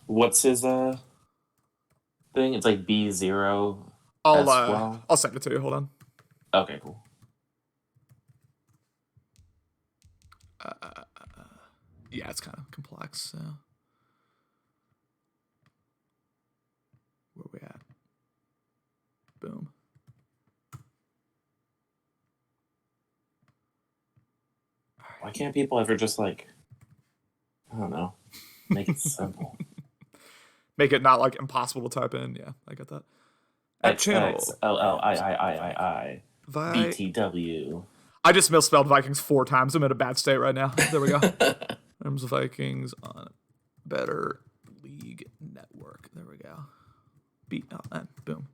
What's his thing? It's like B0 I'll as well. I'll send it to you. Hold on. Okay, cool. Yeah, it's kind of complex. So. Where we at? Boom. Why can't people ever just I don't know, make it simple? Make it not like impossible to type in. Yeah, I get that. At channel XXLLIIII BTW. I just misspelled Vikings 4 times. I'm in a bad state right now. There we go. Rams-Vikings on Better League Network. There we go. BLN. Boom.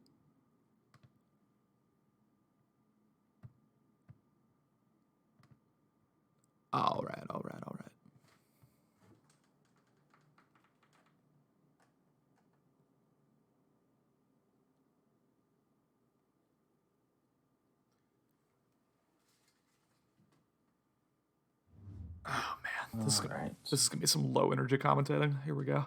All right. Oh man, this is gonna be some low energy commentating. Here we go.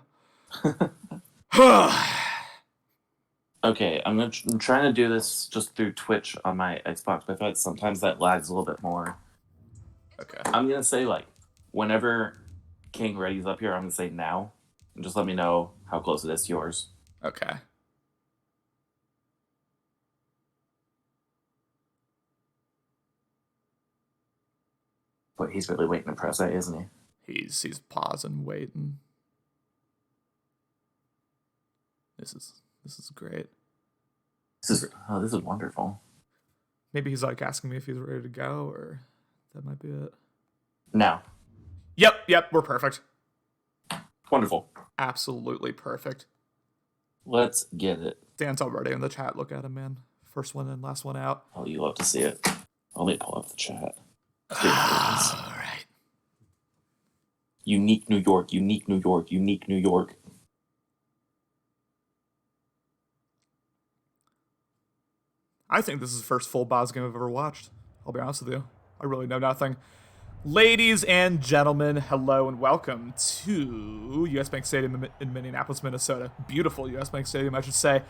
Okay, I'm trying to do this just through Twitch on my Xbox, but I thought sometimes that lags a little bit more. Okay. I'm gonna say whenever King Ready's up here, I'm gonna say now, and just let me know how close it is to yours. Okay. But he's really waiting to press A, isn't he? He's pausing, waiting. This is great. This is wonderful. Maybe he's asking me if he's ready to go, or that might be it. Now. Yep, we're perfect. Wonderful. Absolutely perfect. Let's get it. Dan's already in the chat. Look at him, man. First one in, last one out. Oh, you love to see it. Let me pull up the chat. All right. Unique New York, unique New York, unique New York. I think this is the first full Boz game I've ever watched. I'll be honest with you. I really know nothing. Ladies and gentlemen, hello and welcome to US Bank Stadium in Minneapolis, Minnesota. Beautiful US Bank Stadium, I should say.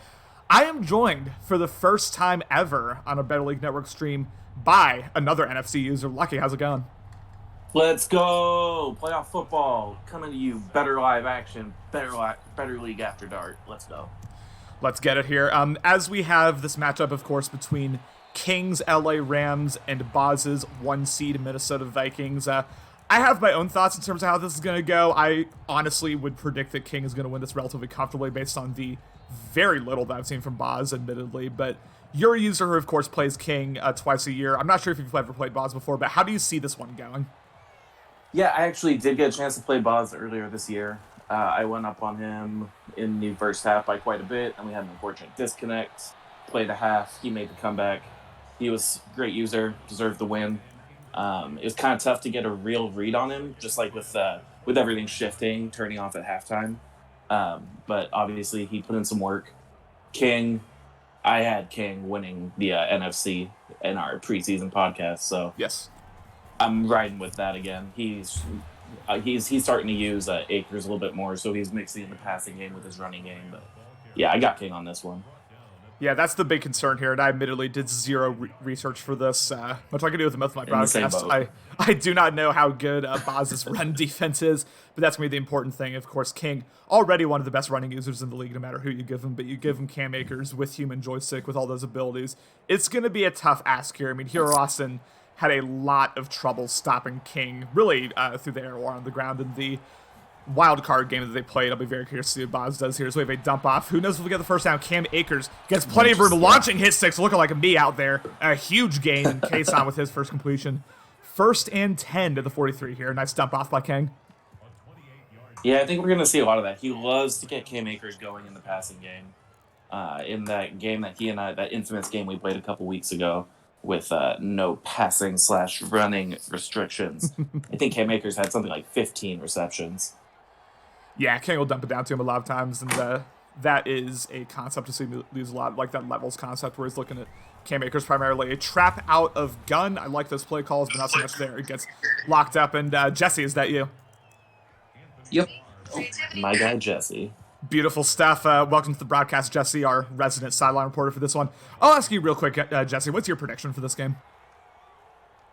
I am joined for the first time ever on a Better League Network stream by another NFC user. Lucky, how's it going? Let's go! Playoff football coming to you. Better live action. Better League After Dark. Let's go. Let's get it here. As we have this matchup, of course, between Kings, LA Rams, and Boz's 1-seed Minnesota Vikings. I have my own thoughts in terms of how this is going to go. I honestly would predict that King is going to win this relatively comfortably based on the very little that I've seen from Boz, admittedly. But you're a user who, of course, plays King twice a year. I'm not sure if you've ever played Boz before, but how do you see this one going? Yeah, I actually did get a chance to play Boz earlier this year. I went up on him in the first half by quite a bit, and we had an unfortunate disconnect. Played a half. He made the comeback. He was a great user, deserved the win. It was kind of tough to get a real read on him, just with everything shifting, turning off at halftime. But obviously, he put in some work. King, I had King winning the NFC in our preseason podcast, so yes, I'm riding with that again. He's starting to use Akers a little bit more, so he's mixing in the passing game with his running game. But yeah, I got King on this one. Yeah, that's the big concern here, and I admittedly did zero research for this, much like I do with most of my broadcasts. I do not know how good Boz's run defense is, but that's going to be the important thing. Of course, King, already one of the best running users in the league, no matter who you give him, but you give him Cam Akers with human joystick, with all those abilities. It's going to be a tough ask here. I mean, Hero Austin had a lot of trouble stopping King, really through the air or on the ground in the wild card game that they played. I'll be very curious to see what Boz does here. So we have a dump off. Who knows if we get the first down? Cam Akers gets plenty of room, launching hit sticks, looking like a me out there. A huge gain in Kason with his first completion. 1st and 10 to the 43 here. Nice dump off by King. Yeah, I think we're going to see a lot of that. He loves to get Cam Akers going in the passing game. In that game that he and I, that infamous game we played a couple weeks ago with no passing/running restrictions. I think Cam Akers had something like 15 receptions. Yeah, King will dump it down to him a lot of times, and that is a concept to see him use a lot, like that levels concept where he's looking at Cam Akers primarily. A trap out of gun. I like those play calls, but not so much there. It gets locked up, and Jesse, is that you? Yep. Oh, my guy Jesse. Beautiful stuff. Welcome to the broadcast, Jesse, our resident sideline reporter for this one. I'll ask you real quick, Jesse, what's your prediction for this game?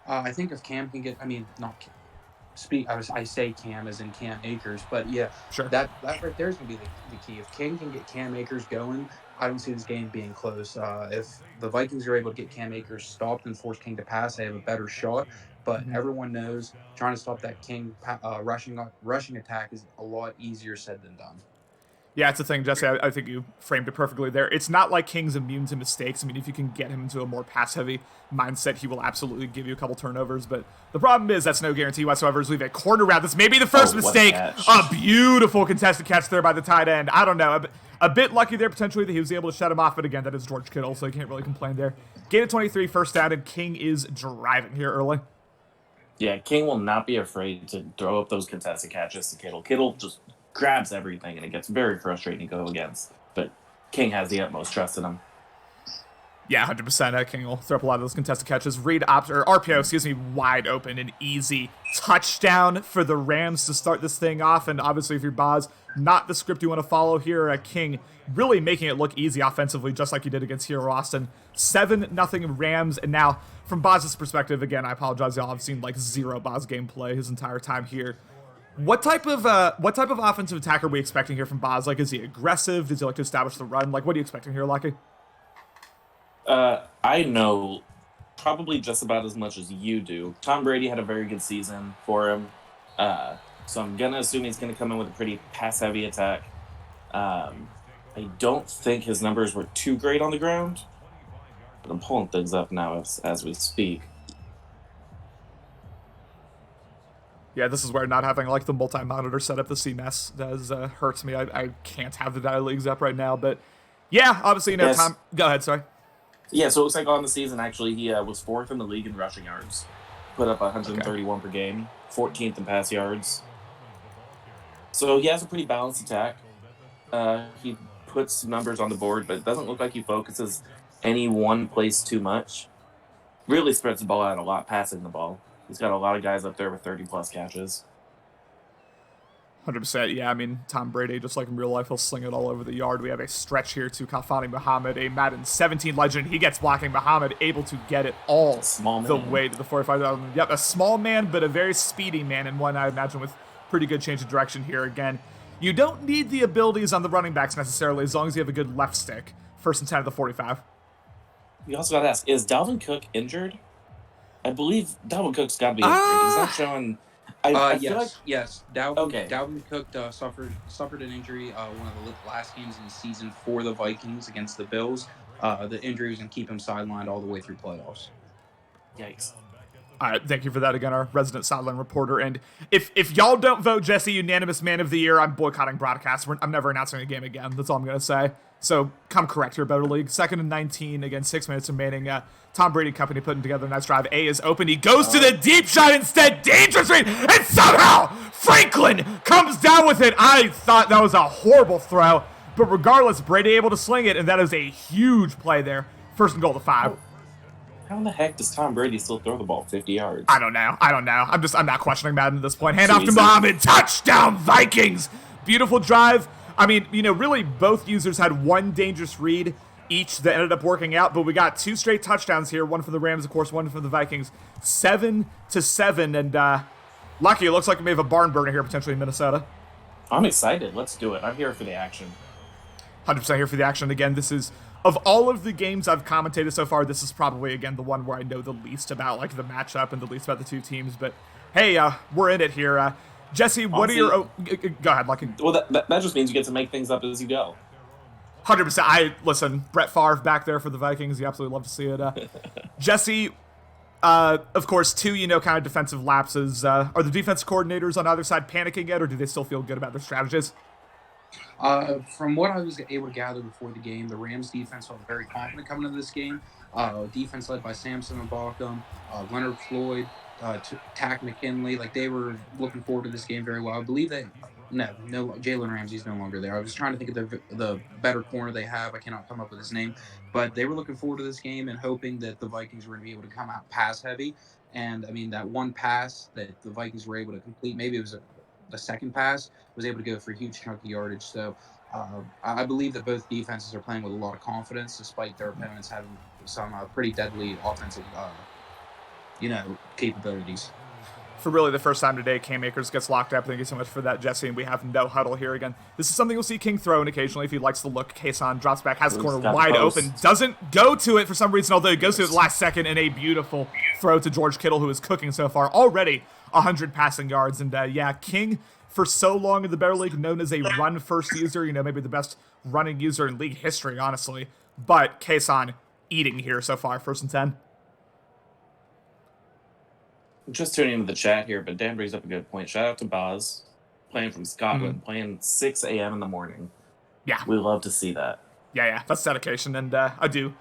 I think if Cam can get, I mean, not Cam, I say Cam as in Cam Akers, but yeah, Sure. that right there is going to be the key. If King can get Cam Akers going, I don't see this game being close. If the Vikings are able to get Cam Akers stopped and force King to pass, they have a better shot. But everyone knows trying to stop that King rushing attack is a lot easier said than done. Yeah, it's a thing, Jesse. I think you framed it perfectly there. It's not like King's immune to mistakes. I mean, if you can get him into a more pass-heavy mindset, he will absolutely give you a couple turnovers. But the problem is that's no guarantee whatsoever. As we have a corner route, this may be the first mistake. A beautiful contested catch there by the tight end. I don't know. A bit lucky there, potentially, that he was able to shut him off. But again, that is George Kittle, so you can't really complain there. Gain of 23, first down, and King is driving here early. Yeah, King will not be afraid to throw up those contested catches to Kittle. Kittle just grabs everything, and it gets very frustrating to go against. But King has the utmost trust in him. Yeah, 100%. King will throw up a lot of those contested catches. RPO, wide open, an easy touchdown for the Rams to start this thing off. And obviously, if you're Boz, not the script you want to follow here. King really making it look easy offensively, just like he did against Hero Austin. 7-0 Rams. And now, from Boz's perspective, again, I apologize, y'all. I've seen like zero Boz gameplay his entire time here. What type of offensive attack are we expecting here from Boz? Like, is he aggressive? Does he like to establish the run? Like, what are you expecting here, Lucky? I know probably just about as much as you do. Tom Brady had a very good season for him. So I'm going to assume he's going to come in with a pretty pass-heavy attack. I don't think his numbers were too great on the ground. But I'm pulling things up now as we speak. Yeah, this is where not having like the multi-monitor setup, the CMS, does hurts me. I can't have the data leagues up right now, but yeah, obviously, yes. Tom. Go ahead, sorry. Yeah, so it looks like on the season, actually, he was 4th in the league in rushing yards. Put up 131 per game, 14th in pass yards. So he has a pretty balanced attack. He puts numbers on the board, but it doesn't look like he focuses any one place too much. Really spreads the ball out a lot, passing the ball. He's got a lot of guys up there with 30-plus catches. 100%, yeah. I mean, Tom Brady, just like in real life, he'll sling it all over the yard. We have a stretch here to Khalfani Muhammad, a Madden 17 legend. He gets blocking. Muhammad able to get it all the way to the 45,000. Yep, a small man, but a very speedy man, and one I imagine with pretty good change of direction here. Again, you don't need the abilities on the running backs necessarily, as long as you have a good left stick. 1st and 10 at the 45. You also got to ask, is Dalvin Cook injured? I believe Dalvin Cook's got to be injured. He's not showing... Yes. Dalvin Cook suffered an injury one of the last games in the season for the Vikings against the Bills. The injury was going to keep him sidelined all the way through playoffs. Yikes. All right, thank you for that again, our resident sideline reporter. And if y'all don't vote Jesse unanimous man of the year, I'm boycotting broadcasts. I'm never announcing a game again. That's all I'm going to say. So come correct here, Better League. 2nd and 19, again, 6 minutes remaining. Tom Brady company putting together a nice drive. A is open. He goes to the deep shot instead. Dangerous read. And somehow Franklin comes down with it. I thought that was a horrible throw. But regardless, Brady able to sling it, and that is a huge play there. 1st and goal to 5. How in the heck does Tom Brady still throw the ball 50 yards? I don't know. I'm not questioning Madden at this point. Hand off to Muhammad. Touchdown, Vikings. Beautiful drive. I mean, really both users had one dangerous read each that ended up working out, but we got 2 straight touchdowns here. One for the Rams, of course, one for the Vikings. 7-7, and Lucky, it looks like we may have a barn burner here potentially in Minnesota. I'm excited. Let's do it. I'm here for the action. 100% here for the action. Again, this is, of all of the games I've commentated so far, this is probably, again, the one where I know the least about like the matchup and the least about the two teams. But hey, we're in it here. Jesse, what Honestly, are your... Go ahead, Lucky. Well, that just means you get to make things up as you go. 100%. Listen, Brett Favre back there for the Vikings. You absolutely love to see it. Jesse, of course, 2, kind of defensive lapses. Are the defense coordinators on either side panicking yet, or do they still feel good about their strategies? From what I was able to gather before the game, the Rams defense felt very confident coming into this game. Defense led by Samson and Balcom, Leonard Floyd, Tack McKinley. Like, they were looking forward to this game very well. I believe no, Jalen Ramsey's no longer there. I was trying to think of the better corner they have. I cannot come up with his name. But they were looking forward to this game and hoping that the Vikings were going to be able to come out pass heavy. And, I mean, that one pass that the Vikings were able to complete, maybe it was the second pass, was able to go for a huge chunk of yardage. So I believe that both defenses are playing with a lot of confidence, despite their opponents having some pretty deadly offensive, capabilities. For really the first time today, Cam Akers gets locked up. Thank you so much for that, Jesse. And we have no huddle here again. This is something you'll see King throw in occasionally if he likes to look. Kason drops back, has the corner wide open, doesn't go to it for some reason, although he goes to it last second in a beautiful throw to George Kittle, who is cooking so far. Already 100 passing yards. And King, for so long in the Better League, known as a run-first user, maybe the best running user in league history, honestly. But Kason eating here so far, 1st and 10. Just tuning into the chat here, but Dan brings up a good point. Shout out to Boz, playing from Scotland, playing 6 a.m. in the morning. Yeah. We love to see that. Yeah, that's dedication, and I do.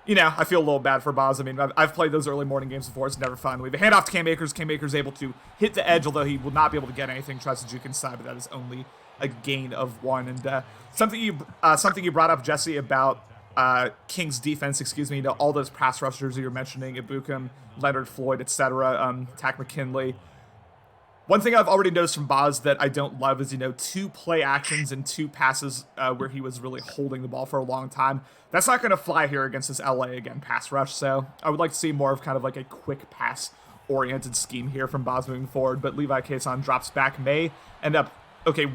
I feel a little bad for Boz. I mean, I've played those early morning games before. It's never fun. We have a handoff to Cam Akers. Cam Akers able to hit the edge, although he will not be able to get anything. Tries to juke inside, but that is only a gain of 1. And something you brought up, Jesse, about King's defense, all those pass rushers that you're mentioning, Ibukum, Leonard Floyd, etc., Tack McKinley. One thing I've already noticed from Boz that I don't love is, 2 play actions and 2 passes where he was really holding the ball for a long time. That's not going to fly here against this LA, again, pass rush, so I would like to see more of kind of like a quick pass-oriented scheme here from Boz moving forward, but Levi Kason drops back, may end up,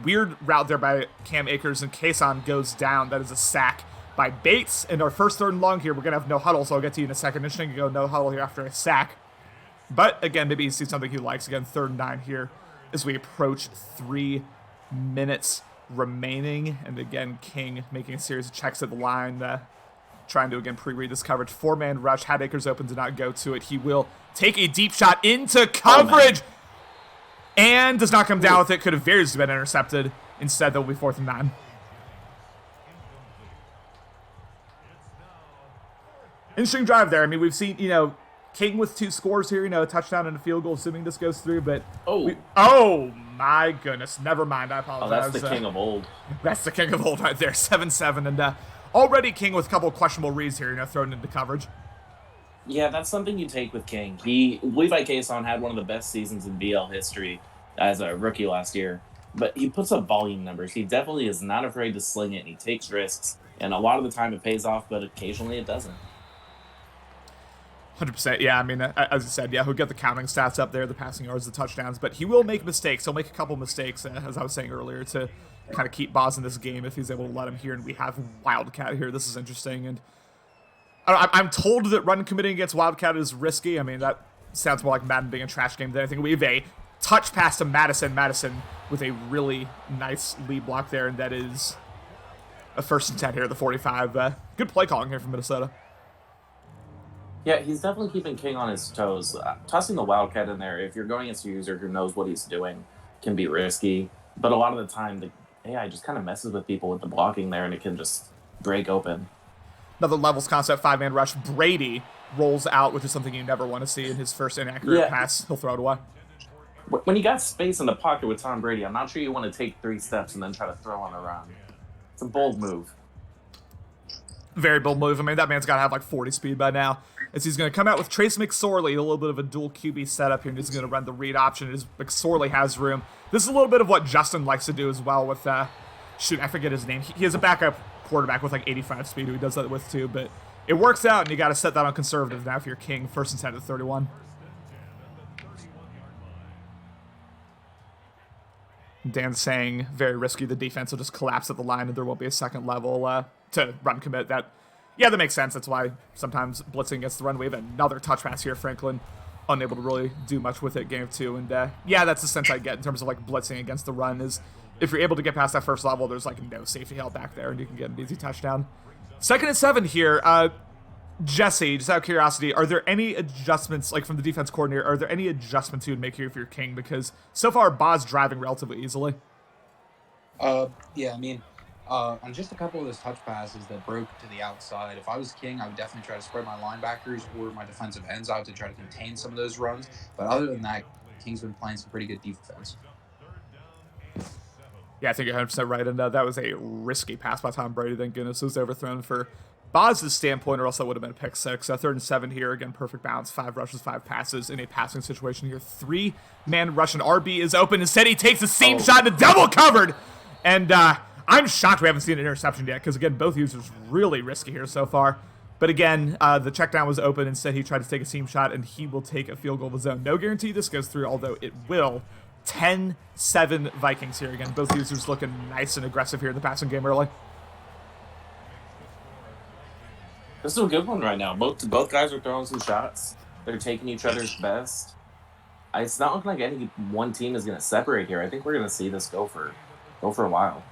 weird route there by Cam Akers, and Kason goes down. That is a sack by Bates, and our first 3rd and long here, we're going to have no huddle, so I'll get to you in a second. Interesting to go no huddle here after a sack. But, again, maybe you see something he likes. Again, 3rd and 9 here as we approach 3 minutes remaining. And, again, King making a series of checks at the line, trying to, again, pre-read this coverage. 4-man rush. Had Akers open, did not go to it. He will take a deep shot into coverage and does not come down with it. Could have very easily been intercepted. Instead, that will be 4th and 9. Interesting drive there. I mean, we've seen, King with 2 scores here, a touchdown and a field goal, assuming this goes through, but... Oh, my goodness. Never mind, I apologize. Oh, that's the king of old. That's the king of old right there, 7-7, and already King with a couple of questionable reads here, thrown into coverage. Yeah, that's something you take with King. Levi Kason had one of the best seasons in BL history as a rookie last year, but he puts up volume numbers. He definitely is not afraid to sling it, and he takes risks, and a lot of the time it pays off, but occasionally it doesn't. 100%, yeah. I mean, as you said, he'll get the counting stats up there, the passing yards, the touchdowns, but he will make mistakes. He'll make a couple mistakes, as I was saying earlier, to kind of keep Boz in this game if he's able to let him here. And we have Wildcat here. This is interesting. And I'm told that run committing against Wildcat is risky. I mean, that sounds more like Madden being a trash game than anything. We have a touch pass to Madison. Madison with a really nice lead block there, and that is a 1st and 10 here at the 45. Good play calling here from Minnesota. Yeah, he's definitely keeping King on his toes. Tossing the Wildcat in there, if you're going against a user who knows what he's doing, can be risky. But a lot of the time, the AI just kind of messes with people with the blocking there, and it can just break open. Another levels concept, 5-man rush. Brady rolls out, which is something you never want to see in his first inaccurate pass. He'll throw it away. When you got space in the pocket with Tom Brady, I'm not sure you want to take 3 steps and then try to throw on a run. It's a bold move. Very bold move. I mean, that man's got to have like 40 speed by now. As he's going to come out with Trace McSorley, a little bit of a dual QB setup here, and he's going to run the read option as McSorley has room. This is a little bit of what Justin likes to do as well with, I forget his name. He has a backup quarterback with like 85 speed who he does that with too, but it works out, and you got to set that on conservative now if you're King. 1st and 10 at 31. Dan's saying very risky. The defense will just collapse at the line, and there won't be a second level to run commit. That makes sense. That's why sometimes blitzing against the run. We have another touch pass here. Franklin unable to really do much with it. Game 2, and that's the sense I get in terms of like blitzing against the run is if you're able to get past that first level, there's like no safety held back there, and you can get an easy touchdown. 2nd and 7 here. Jesse, just out of curiosity, are there any adjustments, like from the defense coordinator, are there any adjustments you would make here if you're King? Because so far, Boz driving relatively easily. Yeah, I mean, on just a couple of those touch passes that broke to the outside, if I was King, I would definitely try to spread my linebackers or my defensive ends out to try to contain some of those runs. But other than that, King's been playing some pretty good defense. Yeah, I think you're 100% right, and that was a risky pass by Tom Brady. Thank goodness it was overthrown for Boz's standpoint, or else that would have been a pick 6. 3rd and 7 here. Again, perfect balance. 5 rushes, 5 passes in a passing situation here. 3-man rush, and RB is open. Instead, he takes a seam shot and double covered. And I'm shocked we haven't seen an interception yet because, again, both users really risky here so far. But again, the check down was open. Instead, he tried to take a seam shot, and he will take a field goal of his own. No guarantee this goes through, although it will. 10-7 Vikings here. Again, both users looking nice and aggressive here in the passing game early. This is a good one right now. Both guys are throwing some shots. They're taking each other's best. It's not looking like any one team is going to separate here. I think we're going to see this go for a while.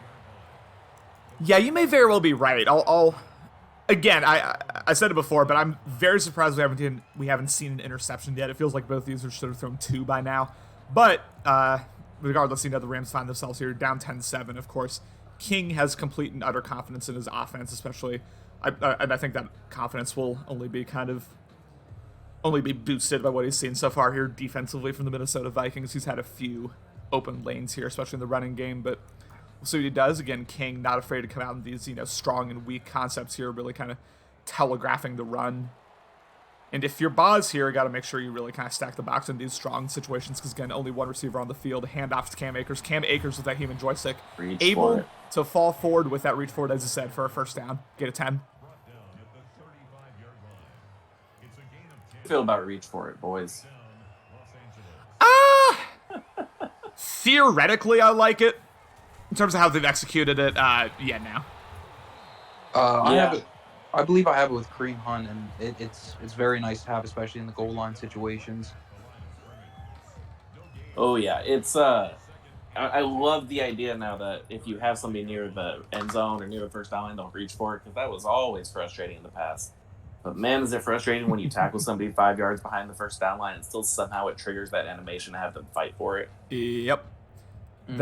Yeah, you may very well be right. Again, I said it before, but I'm very surprised we haven't seen an interception yet. It feels like both users should have thrown 2 by now. But regardless, the Rams find themselves here down 10-7. Of course, King has complete and utter confidence in his offense, especially. And I think that confidence will only be boosted by what he's seen so far here defensively from the Minnesota Vikings. He's had a few open lanes here, especially in the running game, but we'll see what he does. Again, King not afraid to come out in these, strong and weak concepts here, really kind of telegraphing the run. And if you're Boz here, you got to make sure you really kind of stack the box in these strong situations because, again, only one receiver on the field. Handoff to Cam Akers. Cam Akers with that human joystick. Able to fall forward with that reach forward, as I said, for a first down. Get a 10. Feel about reach for it, boys? Theoretically, I like it. In terms of how they've executed it, now. I believe I have it with Kareem Hunt, and it's very nice to have, especially in the goal line situations. Oh yeah, it's I love the idea now that if you have somebody near the end zone or near the first down line, don't reach for it because that was always frustrating in the past. But man, is it frustrating when you tackle somebody 5 yards behind the first down line and still somehow it triggers that animation to have them fight for it. Yep. Mm-hmm.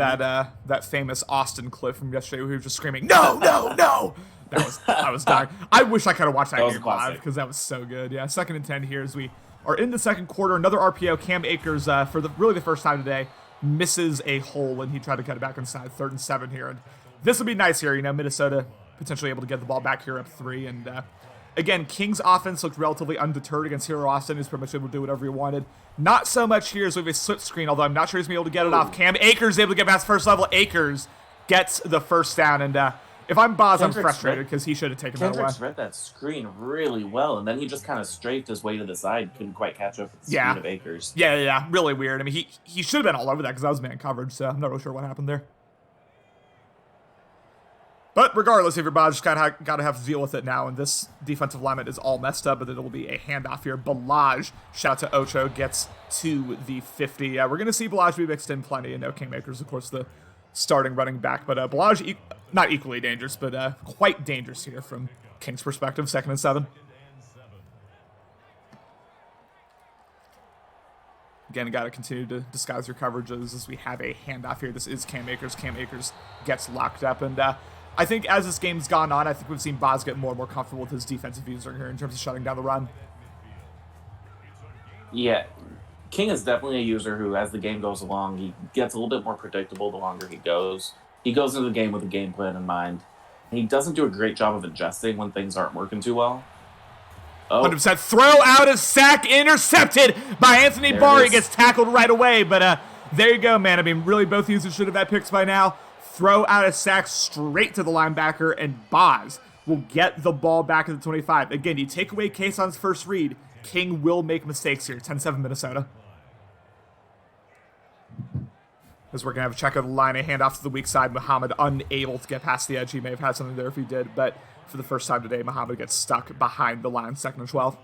That famous Austin clip from yesterday where he was just screaming, "No, no, no!" I was dying. I wish I could have watched that game live because that was so good. Yeah, 2nd and 10 here as we are in the second quarter. Another RPO. Cam Akers, for the first time today, misses a hole, and he tried to cut it back inside. 3rd and 7 here. And this would be nice here. Minnesota potentially able to get the ball back here up 3. And again, King's offense looked relatively undeterred against Hero Austin. He's pretty much able to do whatever he wanted. Not so much here as we have a slip screen, although I'm not sure he's going to be able to get it off. Cam Akers able to get past first level. Akers gets the first down. And if I'm Boz, I'm frustrated because he should have taken that away. Kendricks read that screen really well, and then he just kind of strafed his way to the side. Couldn't quite catch up with the speed of Akers. Yeah. Really weird. I mean, he should have been all over that because that was man coverage, so I'm not really sure what happened there. But regardless, if you're Boz, just kind of got to have to deal with it now, and this defensive lineman is all messed up, but it'll be a handoff here. Balaj, shout out to Ocho, gets to the 50. We're going to see Balaj be mixed in plenty, and no King Akers, of course, the starting running back. But Balaj, not equally dangerous, but quite dangerous here from King's perspective. 2nd and 7. Again, got to continue to disguise your coverages as we have a handoff here. This is Cam Akers. Cam Akers gets locked up, and I think as this game's gone on, I think we've seen Boz get more and more comfortable with his defensive user here in terms of shutting down the run. Yeah, King is definitely a user who, as the game goes along, he gets a little bit more predictable the longer he goes. He goes into the game with a game plan in mind. And he doesn't do a great job of adjusting when things aren't working too well. 100% throw out of sack, intercepted by Anthony Barr. He gets tackled right away, but there you go, man. I mean, really, both users should have had picks by now. Throw out a sack straight to the linebacker, and Boz will get the ball back at the 25. Again, you take away Kayson's first read, King will make mistakes here. 10-7 Minnesota. As we're going to have a check of the line, a handoff to the weak side. Muhammad unable to get past the edge. He may have had something there if he did, but for the first time today, Muhammad gets stuck behind the line. 2nd and 12.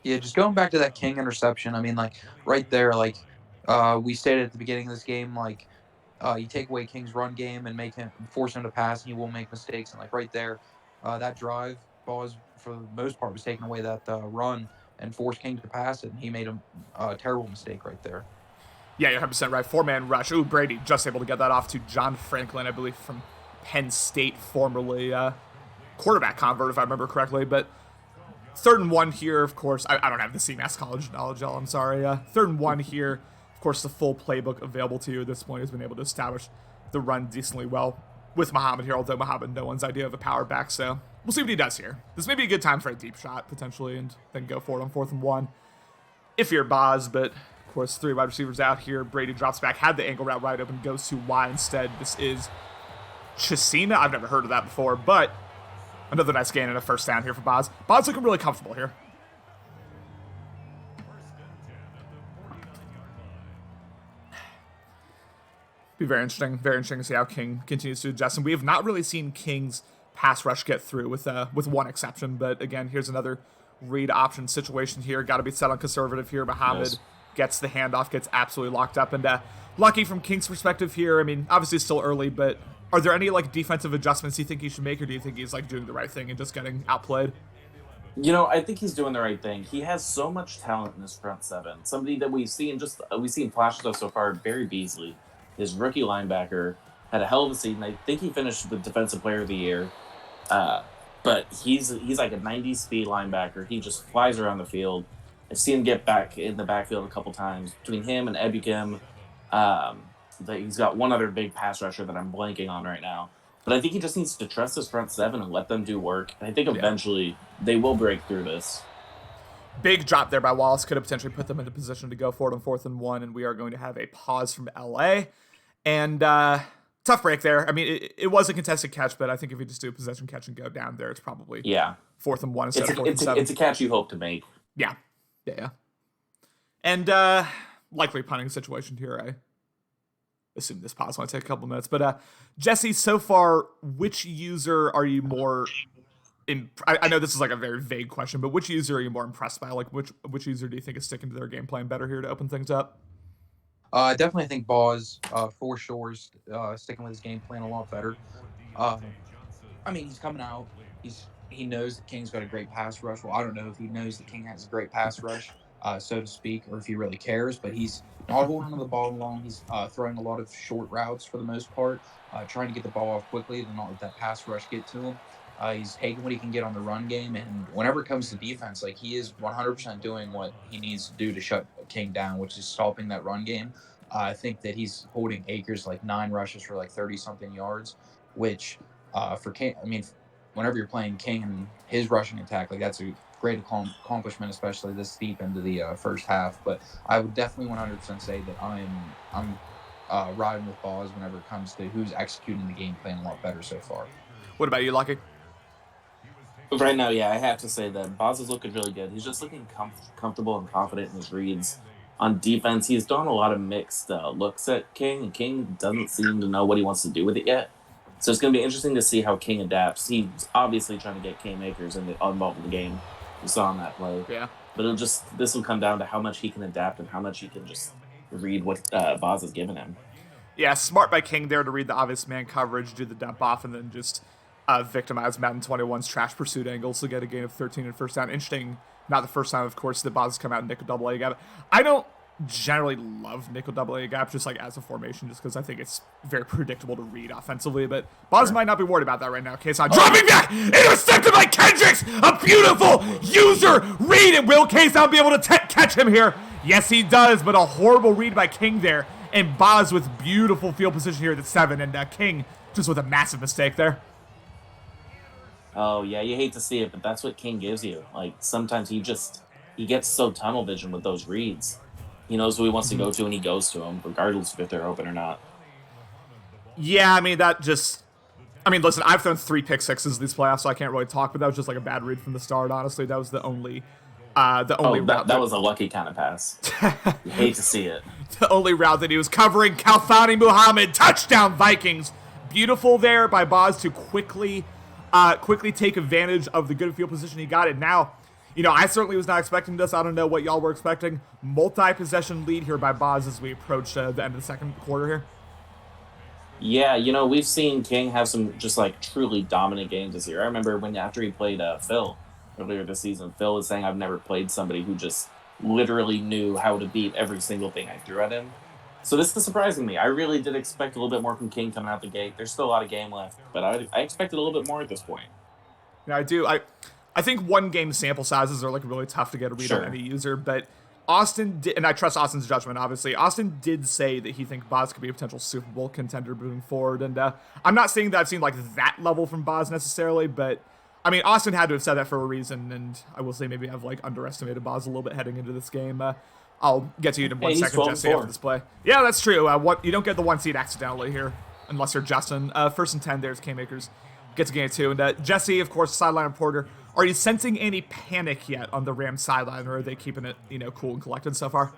Yeah, just going back to that King interception, I mean, right there, we stated at the beginning of this game, you take away King's run game and force him to pass, and he won't make mistakes. And right there, that drive, Boz for the most part was taking away that run and forced King to pass it, and he made a terrible mistake right there. Yeah, you're 100% right. 4-man rush. Ooh, Brady just able to get that off to John Franklin, I believe, from Penn State, formerly quarterback convert, if I remember correctly. But 3rd and 1 here, of course. I don't have the CMAS college knowledge, I'm sorry. 3rd and 1 here. Of course, the full playbook available to you at this point has been able to establish the run decently well with Muhammad here, although Muhammad, no one's idea of a power back, so we'll see what he does here. This may be a good time for a deep shot, potentially, and then go for it on 4th and 1 if you're Boz, but course, 3 wide receivers out here. Brady drops back, had the angle route right open, goes to Y instead. This is Chisina. I've never heard of that before, but another nice gain and a first down here for Boz. Boz looking really comfortable here. Be very interesting to see how King continues to adjust. And we have not really seen King's pass rush get through with one exception. But again, here's another read option situation here. Got to be set on conservative here. Muhammad gets the handoff, gets absolutely locked up. And lucky from King's perspective here. I mean, obviously it's still early, but are there any like defensive adjustments you think he should make, or do you think he's like doing the right thing and just getting outplayed? I think he's doing the right thing. He has so much talent in his front seven. Somebody that we've seen flashes of so far. Barry Beasley, his rookie linebacker, had a hell of a season. I think he finished the Defensive Player of the Year. But he's like a 90 speed linebacker. He just flies around the field. I've seen him get back in the backfield a couple times. Between him and Ebukim, he's got one other big pass rusher that I'm blanking on right now. But I think he just needs to trust his front seven and let them do work. And I think eventually they will break through this. Big drop there by Wallace could have potentially put them into position to go forward on 4th and 1, and we are going to have a pause from LA. And tough break there. I mean, it was a contested catch, but I think if you just do a possession catch and go down there, it's probably 4th and 1 instead of 4th and 7. It's a catch you hope to make. Yeah. And likely punting situation here. I assume this pause might take a couple minutes. But Jesse, so far, which user are you more... I know this is like a very vague question, but which user are you more impressed by? Like, which user do you think is sticking to their game plan better here to open things up? I definitely think Boz, for sure, is sticking with his game plan a lot better. I mean, he's coming out. He knows that King's got a great pass rush. Well, I don't know if he knows that King has a great pass rush, so to speak, or if he really cares. But he's not holding the ball long. He's throwing a lot of short routes for the most part, trying to get the ball off quickly, then not let that pass rush get to him. He's taking what he can get on the run game, and whenever it comes to defense, like he is 100% doing what he needs to do to shut King down, which is stopping that run game. I think that he's holding Akers like 9 rushes for like 30-something yards, which for King, I mean, whenever you're playing King and his rushing attack, like that's a great accomplishment, especially this deep into the first half. But I would definitely 100% say that I'm riding with Boz whenever it comes to who's executing the game plan a lot better so far. What about you, Lucky? Right now, I have to say that Boz is looking really good. He's just looking comfortable and confident in his reads. On defense, he's done a lot of mixed looks at King, and King doesn't seem to know what he wants to do with it yet. So it's going to be interesting to see how King adapts. He's obviously trying to get Cam Akers involved in the game. We saw on that play. Yeah. But this will come down to how much he can adapt and how much he can just read what Boz has given him. Yeah, smart by King there to read the obvious man coverage, do the dump off, and then just victimize Madden 21's trash pursuit angles to get a gain of 13 and first down. Interesting, not the first time, of course, that Boz has come out in nickel double A gap. I don't generally love nickel double A gap just like as a formation, just because I think it's very predictable to read offensively, but Boz might not be worried about that right now. Kason dropping back, intercepted by Kendricks, a beautiful user read, and will Kason be able to catch him here? Yes, he does, but a horrible read by King there, and Boz with beautiful field position here at the 7, and King just with a massive mistake there. Oh, yeah, you hate to see it, but that's what King gives you. Like, sometimes he gets so tunnel vision with those reads. He knows who he wants to go to, and he goes to them, regardless of if they're open or not. Yeah, I mean, listen, I've thrown 3 pick sixes these playoffs, so I can't really talk, but that was just like a bad read from the start, honestly. That was the only route. That was a lucky kind of pass. You hate to see it. The only route that he was covering. Kalfani Muhammad, touchdown Vikings. Beautiful there by Boz to quickly take advantage of the good field position he got. And now, I certainly was not expecting this. I don't know what y'all were expecting. Multi-possession lead here by Boz as we approach the end of the second quarter here. Yeah, we've seen King have some just like truly dominant games this year. I remember after he played Phil earlier this season, Phil was saying, I've never played somebody who just literally knew how to beat every single thing I threw at him. So this is surprising me. I really did expect a little bit more from King coming out the gate. There's still a lot of game left, but I expected a little bit more at this point. Yeah, I do. I think one game sample sizes are like really tough to get a read on any user, but Austin did, and I trust Austin's judgment, obviously. Austin did say that he thinks Boz could be a potential Super Bowl contender moving forward, and I'm not saying that I've seen like that level from Boz necessarily, but I mean, Austin had to have said that for a reason, and I will say maybe I've underestimated Boz a little bit heading into this game. I'll get to you in one second, Jesse, after this play. Yeah, that's true. You don't get the 1 seed accidentally here, unless you're Justin. 1st and 10, there's K-Makers. Gets a gain of 2. And Jesse, of course, sideline reporter. Are you sensing any panic yet on the Rams sideline, or are they keeping it, cool and collected so far?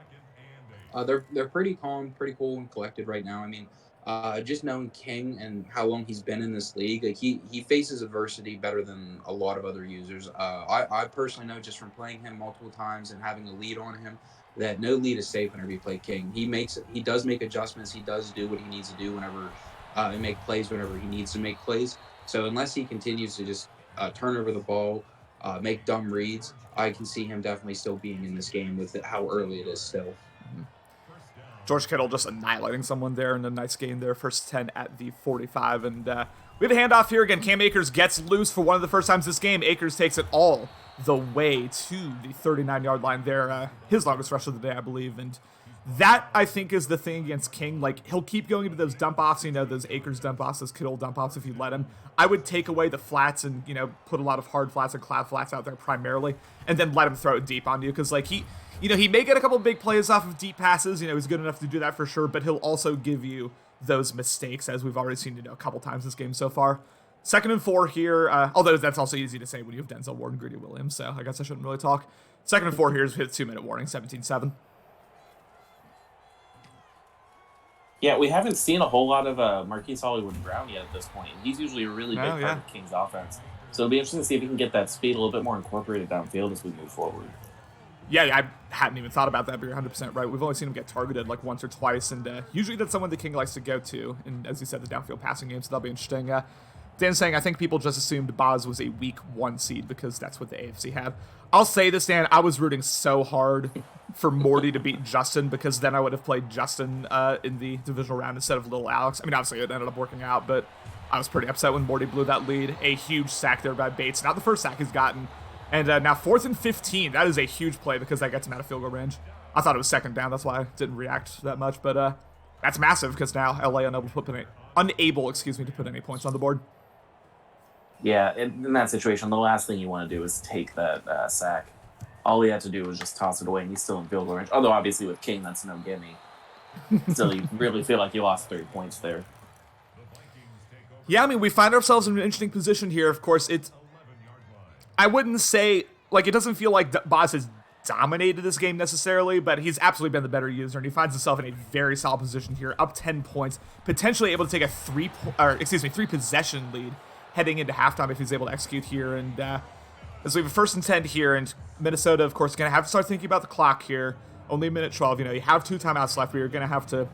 They're pretty calm, pretty cool and collected right now. I mean, just knowing King and how long he's been in this league, he faces adversity better than a lot of other users. I personally know just from playing him multiple times and having a lead on him that no lead is safe whenever you play King. He does make adjustments. He does do what he needs to do whenever and make plays whenever he needs to make plays. So unless he continues to just turn over the ball, make dumb reads, I can see him definitely still being in this game with how early it is still. Mm-hmm. George Kittle just annihilating someone there in a nice gain there. 1st 10 at the 45. And we have a handoff here again. Cam Akers gets loose for one of the first times this game. Akers takes it all the way to the 39-yard line there. His longest rush of the day, I believe. And that, I think, is the thing against King. He'll keep going into those dump offs, those Akers dump offs, those Kittle dump offs if you let him. I would take away the flats and, put a lot of hard flats and cloud flats out there primarily, and then let him throw it deep on you. Because, he may get a couple big plays off of deep passes. He's good enough to do that for sure, but he'll also give you those mistakes, as we've already seen, a couple times this game so far. 2nd and 4 here, although that's also easy to say when you have Denzel Ward and Greedy Williams, so I guess I shouldn't really talk. 2nd and 4 here is hit 2-minute warning, 17-7. Yeah, we haven't seen a whole lot of Marquise Hollywood-Brown yet at this point. He's usually a really big part of King's offense. So it'll be interesting to see if he can get that speed a little bit more incorporated downfield as we move forward. Yeah, I hadn't even thought about that, but you're 100% right. We've only seen him get targeted once or twice, and usually that's someone the King likes to go to, and as you said, the downfield passing game, so that'll be interesting. Dan's saying, I think people just assumed Boz was a week 1 seed because that's what the AFC had. I'll say this, Dan, I was rooting so hard for Morty to beat Justin because then I would have played Justin in the divisional round instead of little Alex. I mean, obviously it ended up working out, but I was pretty upset when Morty blew that lead. A huge sack there by Bates. Not the first sack he's gotten. And now 4th and 15. That is a huge play because that gets him out of field goal range. I thought it was 2nd down. That's why I didn't react that much. But that's massive because now LA unable to put any points on the board. Yeah, in that situation, the last thing you want to do is take that sack. All he had to do was just toss it away, and he's still in field goal range. Although, obviously, with King, that's no gimme. Still, you really feel like you lost 30 points there. Yeah, I mean, we find ourselves in an interesting position here. Of course, I wouldn't say, it doesn't feel like Boz has dominated this game necessarily, but he's absolutely been the better user, and he finds himself in a very solid position here, up 10 points, potentially able to take a 3-possession lead heading into halftime if he's able to execute here. And as we have a 1st and 10 here, and Minnesota, of course, going to have to start thinking about the clock here. Only a minute 12. You have 2 timeouts left, but you're going to have to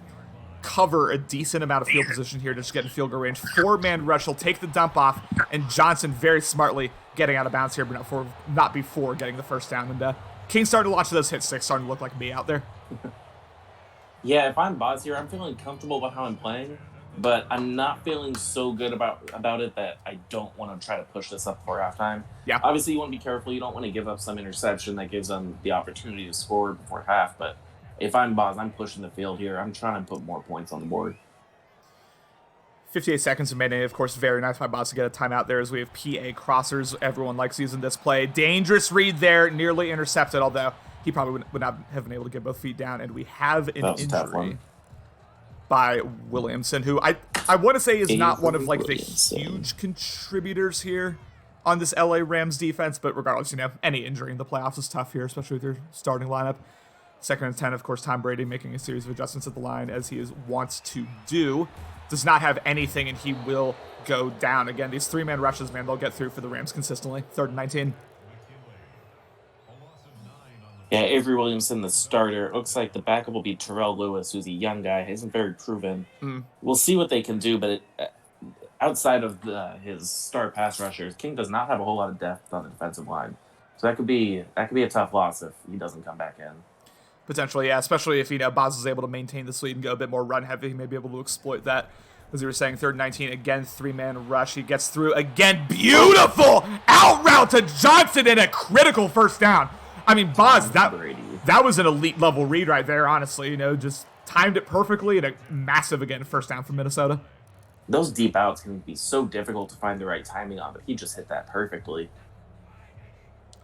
cover a decent amount of field position here to just get in field goal range. 4-man rush. He'll take the dump off, and Johnson very smartly getting out of bounds here, but not before getting the 1st down. And King starting to launch those hit sticks, starting to look like me out there. Yeah, if I'm Boz here, I'm feeling comfortable about how I'm playing, but I'm not feeling so good about it that I don't want to try to push this up before halftime. Yeah. Obviously, you want to be careful. You don't want to give up some interception that gives them the opportunity to score before half, but if I'm Boz, I'm pushing the field here. I'm trying to put more points on the board. 58 seconds remaining. Of course, very nice by Boz to get a timeout there as we have PA crossers. Everyone likes using this play. Dangerous read there, nearly intercepted, although he probably would not have been able to get both feet down. And we have an injury by Williamson, who I want to say is not one of the huge contributors here on this LA Rams defense, but regardless, any injury in the playoffs is tough here, especially with your starting lineup. 2nd and 10, of course, Tom Brady making a series of adjustments at the line as he wants to do. Does not have anything, and he will go down. Again, these 3-man rushes, man, they'll get through for the Rams consistently. 3rd and 19. Yeah, Avery Williamson, the starter. It looks like the backup will be Terrell Lewis, who's a young guy. He isn't very proven. We'll see what they can do, but outside of his star pass rushers, King does not have a whole lot of depth on the defensive line. So that could be a tough loss if he doesn't come back in. Potentially, yeah, especially if, Boz is able to maintain this lead and go a bit more run-heavy. He may be able to exploit that. As you were saying, 3rd and 19, again, 3-man rush. He gets through again. Beautiful out route to Johnson and a critical 1st down. I mean, Boz, that was an elite-level read right there, honestly. Just timed it perfectly and a massive, again, 1st down for Minnesota. Those deep outs can be so difficult to find the right timing on, but he just hit that perfectly.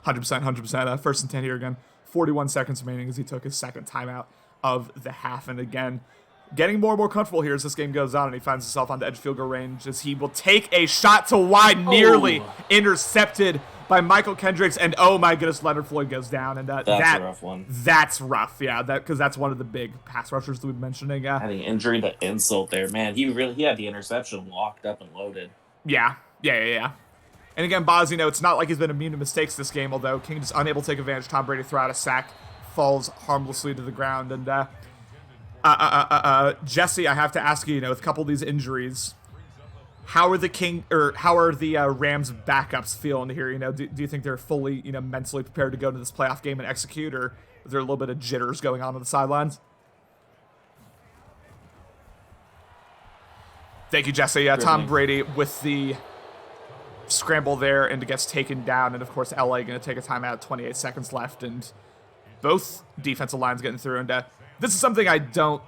100%, 100%. First and 10 here again. 41 seconds remaining as he took his second timeout of the half. And again, getting more and more comfortable here as this game goes on, and he finds himself on the edge field goal range as he will take a shot to wide, nearly intercepted by Michael Kendricks, and oh my goodness, Leonard Floyd goes down, and that's a rough one. That's rough, yeah, because that's one of the big pass rushers that we've been mentioning. Having injury, the insult there, man. He had the interception locked up and loaded. Yeah. And again, Boz, it's not like he's been immune to mistakes this game, although King is unable to take advantage. Tom Brady throw out a sack, falls harmlessly to the ground, and Jesse, I have to ask you, with a couple of these injuries, how are the Rams backups feeling here? Do you think they're fully, mentally prepared to go to this playoff game and execute, or is there a little bit of jitters going on the sidelines? Thank you, Jesse. Tom Brady with the scramble there, and it gets taken down, and of course LA going to take a timeout, 28 seconds left, and both defensive lines getting through, and this is something I don't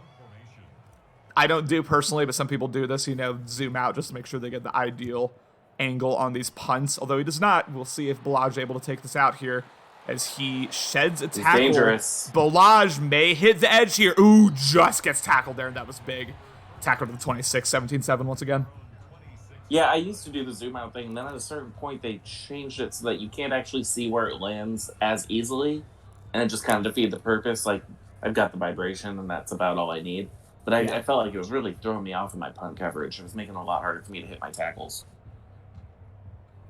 do personally, but some people do this, zoom out just to make sure they get the ideal angle on these punts, although he does not. We'll see if Balaj is able to take this out here as he sheds a tackle. He's dangerous. Balaj may hit the edge here. Ooh, just gets tackled there, and that was big. Tackle to the 26, 17-7 once again. Yeah, I used to do the zoom out thing, and then at a certain point they changed it so that you can't actually see where it lands as easily, and it just kind of defeated the purpose. Like, I've got the vibration, and that's about all I need. But I felt like it was really throwing me off in my punt coverage. It was making it a lot harder for me to hit my tackles.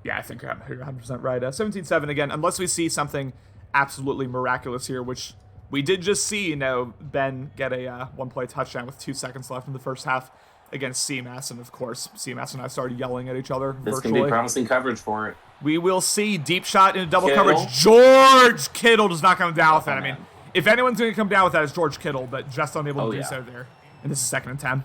Yeah, I think you're 100% right. 17-7 again, unless we see something absolutely miraculous here, which we did just see, Ben get a one-play touchdown with 2 seconds left in the first half against CMS, and of course, CMS and I started yelling at each other This virtually. can be promising coverage for it. We will see. Deep shot into double coverage. George Kittle does not come down with that. I mean, if anyone's going to come down with that, it's George Kittle, but just unable to do so there. And this is 2nd and 10.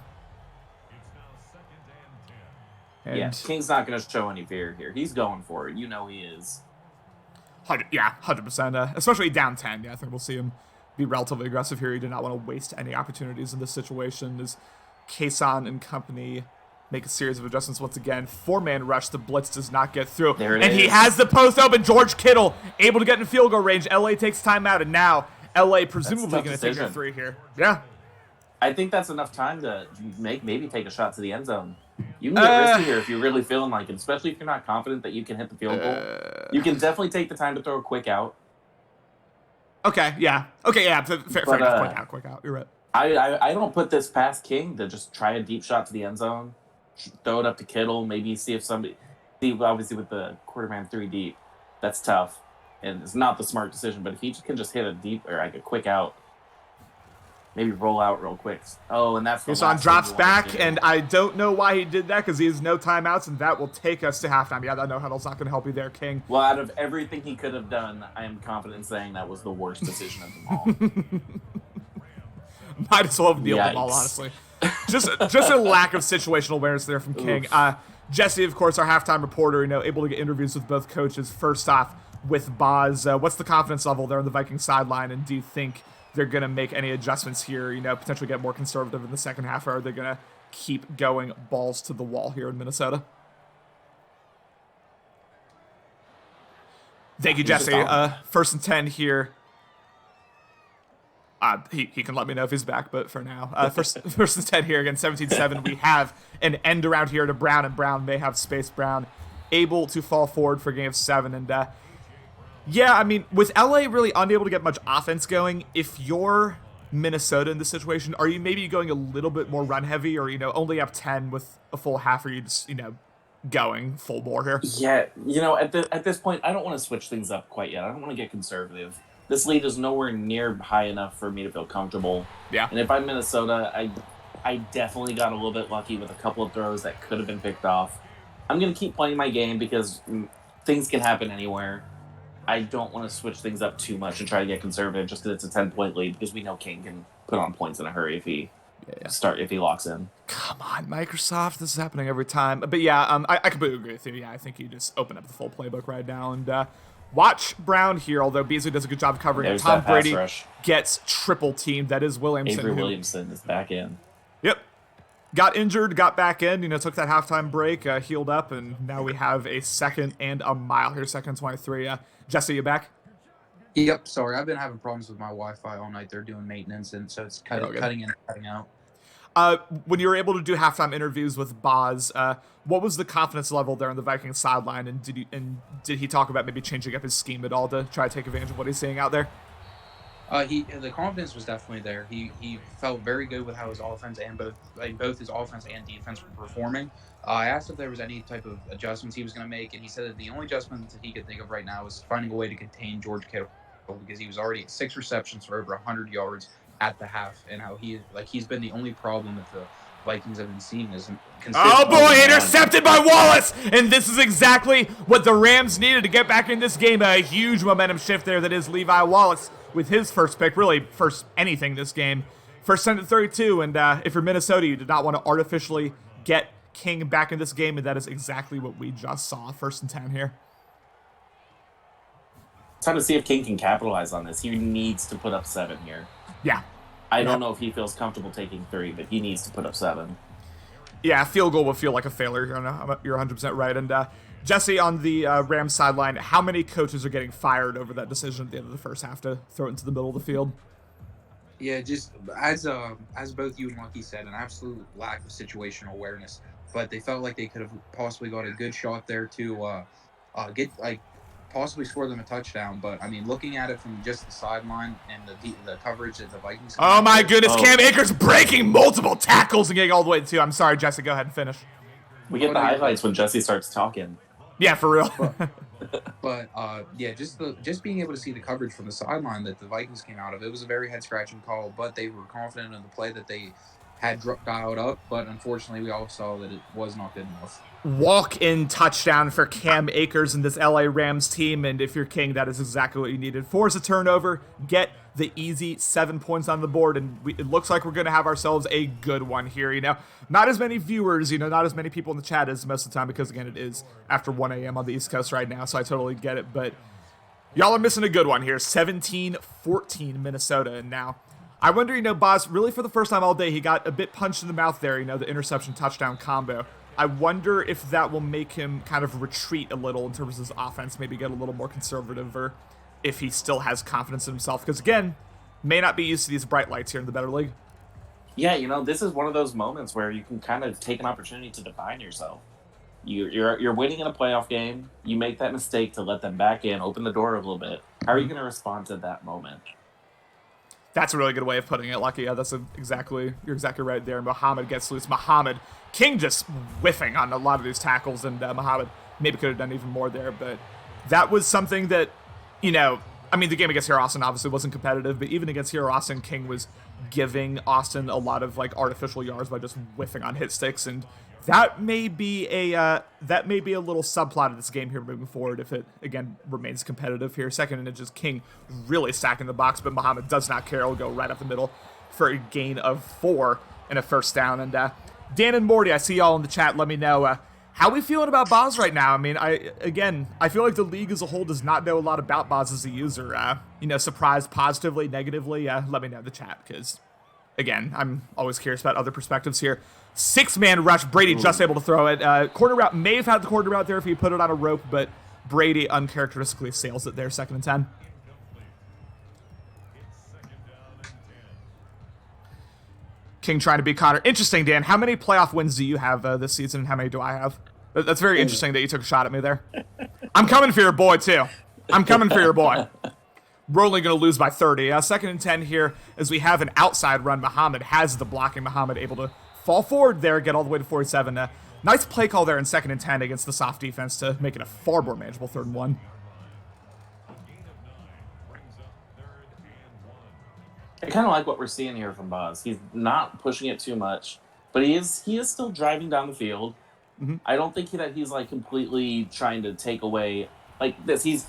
And King's not going to show any fear here. He's going for it. He is. 100%. Especially down 10. Yeah, I think we'll see him be relatively aggressive here. He did not want to waste any opportunities in this situation as Kason and company make a series of adjustments once again. 4-man rush. The blitz does not get through. And he has the post open. George Kittle able to get in field goal range. LA takes timeout, and now LA presumably going to take a 3 here. Yeah. I think that's enough time to maybe take a shot to the end zone. You can get risky here if you're really feeling like it, especially if you're not confident that you can hit the field goal. You can definitely take the time to throw a quick out. Okay, yeah. Fair enough. Quick out. You're right. I don't put this past King to just try a deep shot to the end zone, throw it up to Kittle, maybe see if somebody. Obviously, with the quarterman 3 deep, that's tough, and it's not the smart decision. But if he can just hit a deep or like a quick out, maybe roll out real quick. Oh, and that's the Kason drops back, and I don't know why he did that because he has no timeouts, and that will take us to halftime. Yeah, that no huddle's not going to help you there, King. Well, out of everything he could have done, I am confident in saying that was the worst decision of them all. Might as well have kneeled them all, honestly. Just a lack of situational awareness there from King. Jesse, of course, our halftime reporter, able to get interviews with both coaches. First off, with Boz, what's the confidence level there on the Vikings sideline, and do you think they're going to make any adjustments here, potentially get more conservative in the second half, or are they going to keep going balls to the wall here in Minnesota? Thank you, Jesse. 1st and 10 here. He can let me know if he's back, but for now, first and 10 here again, 17-7. We have an end around here to Brown, and Brown may have space. Brown able to fall forward for game 7, and yeah, I mean, with LA really unable to get much offense going, if you're Minnesota in this situation, are you maybe going a little bit more run heavy, or only up 10 with a full half, or you just going full bore here? Yeah, at this point, I don't want to switch things up quite yet. I don't want to get conservative. This lead is nowhere near high enough for me to feel comfortable. Yeah. And if I'm Minnesota, I definitely got a little bit lucky with a couple of throws that could have been picked off. I'm going to keep playing my game because things can happen anywhere. I don't want to switch things up too much and try to get conservative just because it's a 10-point lead, because we know King can put on points in a hurry if he locks in. Come on, Microsoft. This is happening every time. But yeah, I completely agree with you. Yeah, I think you just open up the full playbook right now and watch Brown here, although Beasley does a good job of covering it. Tom Brady gets triple teamed. That is Williamson. Avery Williamson is back in. Yep. got injured, got back in, took that halftime break, healed up, and now we have a second and a mile here, second and 23. Jesse, you back? Yep, sorry. I've been having problems with my Wi-Fi all night. They're doing maintenance, and so it's cutting in and cutting out. When you were able to do halftime interviews with Boz, what was the confidence level there on the Vikings sideline, and did he talk about maybe changing up his scheme at all to try to take advantage of what he's seeing out there? The confidence was definitely there. He felt very good with how his offense and both his offense and defense were performing. I asked if there was any type of adjustments he was going to make, and he said that the only adjustment that he could think of right now was finding a way to contain George Kittle, because he was already at 6 receptions for over 100 yards at the half, and how he's been the only problem that the Vikings have been seeing is oh boy, intercepted by Wallace, and this is exactly what the Rams needed to get back in this game. A huge momentum shift there that is Levi Wallace with his first pick, really first anything this game. First 10 to 32, and if you're Minnesota, you did not want to artificially get King back in this game, and that is exactly what we just saw. First and 10 here. It's time to see if King can capitalize on this. He needs to put up 7 here. Yeah. I don't know if he feels comfortable taking 3, but he needs to put up 7. Yeah, field goal would feel like a failure. You're 100% right. And Jesse, on the Rams sideline, how many coaches are getting fired over that decision at the end of the first half to throw it into the middle of the field? Yeah, just as both you and Lucky said, an absolute lack of situational awareness. But they felt like they could have possibly got a good shot there to possibly score them a touchdown. But I mean, looking at it from just the sideline and the coverage that the Vikings. Oh my goodness, Cam Akers breaking multiple tackles and getting all the way to 2. I'm sorry, Jesse. Go ahead and finish. We get the highlights when Jesse starts talking. Yeah, for real. But just being able to see the coverage from the sideline that the Vikings came out of, it was a very head-scratching call. But they were confident in the play that they had dialed up. But unfortunately, we all saw that it was not good enough. Walk-in touchdown for Cam Akers and this LA Rams team, and if you're King, that is exactly what you needed. Force a turnover, get the easy 7 points on the board, and it looks like we're going to have ourselves a good one here. Not as many viewers, not as many people in the chat as most of the time, because again, it is after 1 a.m. on the East Coast right now, so I totally get it, but y'all are missing a good one here. 17-14 Minnesota, and now I wonder, Boz, really for the first time all day, he got a bit punched in the mouth there, the interception touchdown combo. I wonder if that will make him kind of retreat a little in terms of his offense, maybe get a little more conservative, or if he still has confidence in himself. Because, again, may not be used to these bright lights here in the better league. Yeah, this is one of those moments where you can kind of take an opportunity to define yourself. You're winning in a playoff game. You make that mistake to let them back in, open the door a little bit. How are you going to respond to that moment? That's a really good way of putting it, Lucky. Yeah, you're exactly right there. Muhammad gets loose. King just whiffing on a lot of these tackles, and Muhammad maybe could have done even more there, but that was something that, the game against Here Austin obviously wasn't competitive, but even against Here Austin, King was giving Austin a lot of artificial yards by just whiffing on hit sticks, and that may be a little subplot of this game here moving forward if it again remains competitive here. Second and just King really stacking the box, but Muhammad does not care. He'll go right up the middle for a gain of 4 and a first down. And Dan and Morty, I see y'all in the chat. Let me know how we feeling about Boz right now. I mean, I feel like the league as a whole does not know a lot about Boz as a user. Surprised positively, negatively. Let me know in the chat, because again, I'm always curious about other perspectives here. 6-man rush. Brady just able to throw it. Corner route, may have had the corner route there if he put it on a rope, but Brady uncharacteristically sails it there, 2nd and 10. King trying to beat Connor. Interesting, Dan. How many playoff wins do you have this season, and how many do I have? That's very interesting that you took a shot at me there. I'm coming for your boy, too. I'm coming for your boy. We're only going to lose by 30. 2nd and 10 here as we have an outside run. Muhammad has the blocking. Muhammad able to fall forward there, get all the way to 47. Nice play call there in 2nd and 10 against the soft defense to make it a far more manageable 3rd and 1. I kind of like what we're seeing here from Boz. He's not pushing it too much, but he is still driving down the field. Mm-hmm. I don't think that he's completely trying to take away this. He's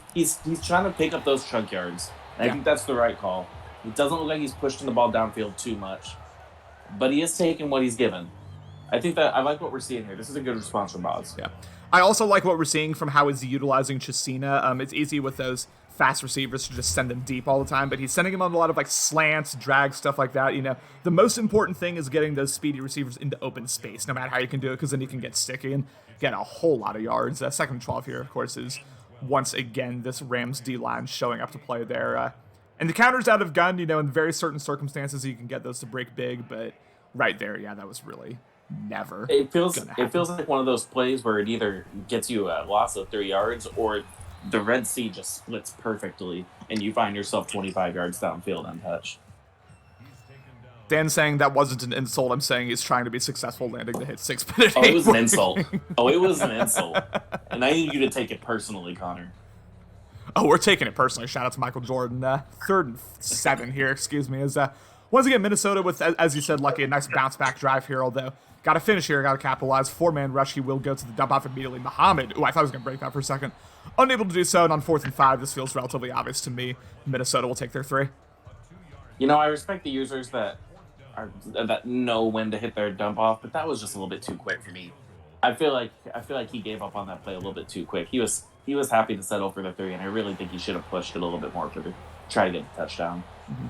trying to pick up those chunk yards. And I think that's the right call. It doesn't look like he's pushing the ball downfield too much, but he is taking what he's given. I think that I like what we're seeing here. This is a good response from Boz. Yeah. I also like what we're seeing from how he's utilizing Chesina. It's easy with those fast receivers to just send them deep all the time, but he's sending them on a lot of like slants, drag, stuff like that. The most important thing is getting those speedy receivers into open space, no matter how you can do it, because then you can get sticky and get a whole lot of yards. Second and 12 here, of course, is once again this Rams D-line showing up to play there. And the counter's out of gun, in very certain circumstances you can get those to break big, but right there, yeah, that was really never. It feels like one of those plays where it either gets you a loss of 3 yards or the Red Sea just splits perfectly and you find yourself 25 yards downfield untouched. Dan's saying that wasn't an insult. I'm saying he's trying to be successful landing the hit 6-minute. Oh, it was an insult. It was an insult. And I need you to take it personally, Connor. Oh, we're taking it personally. Shout out to Michael Jordan. 3rd and 7 here, excuse me. Once again, Minnesota with, as you said, Lucky, a nice bounce-back drive here, although got to finish here, got to capitalize. 4-man rush, he will go to the dump-off immediately. Muhammad, I thought I was going to break that for a second. Unable to do so, and on 4th and 5, this feels relatively obvious to me. Minnesota will take their 3. I respect the users that know when to hit their dump-off, but that was just a little bit too quick for me. I feel like he gave up on that play a little bit too quick. He was happy to settle for the 3, and I really think he should have pushed it a little bit more to try to get the touchdown. Mm-hmm.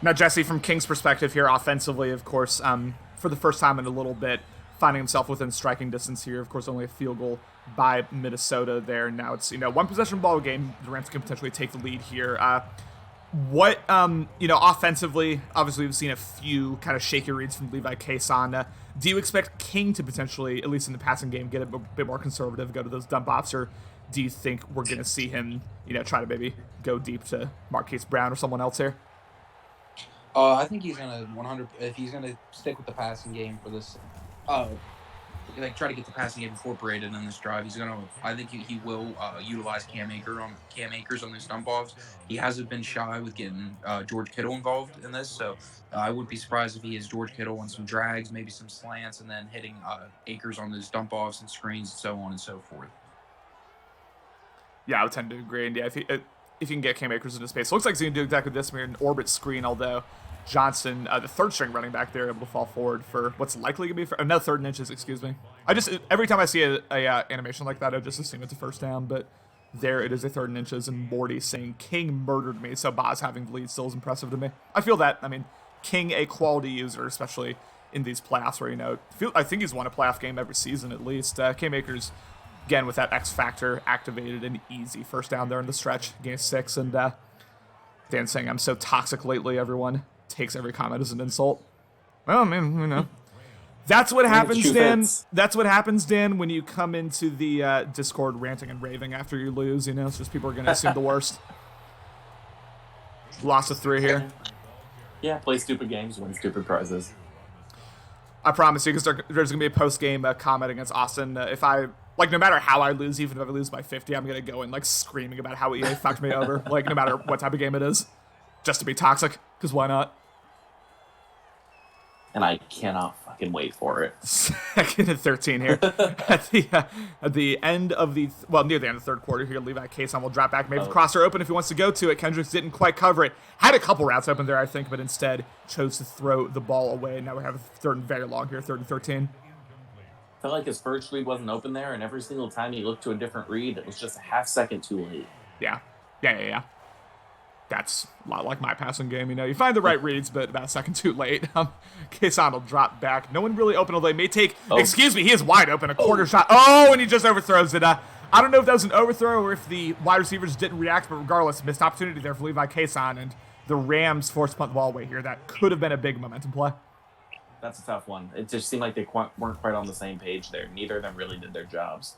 Now, Jesse, from King's perspective here, offensively, of course, for the first time in a little bit, finding himself within striking distance here. Of course, only a field goal by Minnesota there. Now it's, one possession ball game. The Rams can potentially take the lead here. Offensively, obviously we've seen a few kind of shaky reads from Levi Kayson. Do you expect King to potentially, at least in the passing game, get a bit more conservative, go to those dump offs, or do you think we're going to see him, try to maybe go deep to Marquise Brown or someone else here? I think he's gonna 100. If he's gonna stick with the passing game for this, try to get the passing game incorporated in this drive, he's gonna. I think he will utilize Cam Akers on these dump offs. He hasn't been shy with getting George Kittle involved in this, so I wouldn't be surprised if he has George Kittle on some drags, maybe some slants, and then hitting Akers on those dump offs and screens and so on and so forth. Yeah, I would tend to agree. And yeah, if you can get Cam Akers into space, looks like he's going to do exactly this here, an orbit screen, although Johnson, the 3rd-string running back there, able to fall forward for what's likely going to be another 3rd and inches, excuse me. Every time I see a animation like that, I just assume it's a first down, but there it is, a 3rd and inches, and Morty saying King murdered me, so Boz having the lead still is impressive to me. I feel that. I mean, King, a quality user, especially in these playoffs where, I think he's won a playoff game every season at least. Cam Akers, again, with that X factor activated, an easy first down there in the stretch, gain 6, and Dan saying I'm so toxic lately, everyone takes every comment as an insult. Well, I mean, that's what happens, Dan. That's what happens, Dan, when you come into the Discord ranting and raving after you lose. It's just people are going to assume the worst. Loss of 3 here. Yeah, play stupid games, win stupid prizes. I promise you, because there's going to be a post-game comment against Austin. If I, no matter how I lose, even if I lose by 50, I'm going to go in, screaming about how EA fucked me over. No matter what type of game it is. Just to be toxic, because why not? And I cannot fucking wait for it. 2nd and 13 here. At the end of near the end of the 3rd quarter here, Levi Kayson will drop back, maybe the crosser open if he wants to go to it. Kendricks didn't quite cover it. Had a couple routes open there, I think, but instead chose to throw the ball away. Now we have a 3rd and very long here, 3rd and 13. Felt like his first read wasn't open there, and every single time he looked to a different read, it was just a half second too late. Yeah. That's a lot like my passing game. You find the right reads, but about a second too late. Kayson will drop back. No one really open, although he may take, excuse me, he is wide open, a quarter shot. Oh, and he just overthrows it. I don't know if that was an overthrow or if the wide receivers didn't react, but regardless, missed opportunity there for Levi Kayson, and the Rams forced punt the ball away here. That could have been a big momentum play. That's a tough one. It just seemed like they weren't quite on the same page there. Neither of them really did their jobs.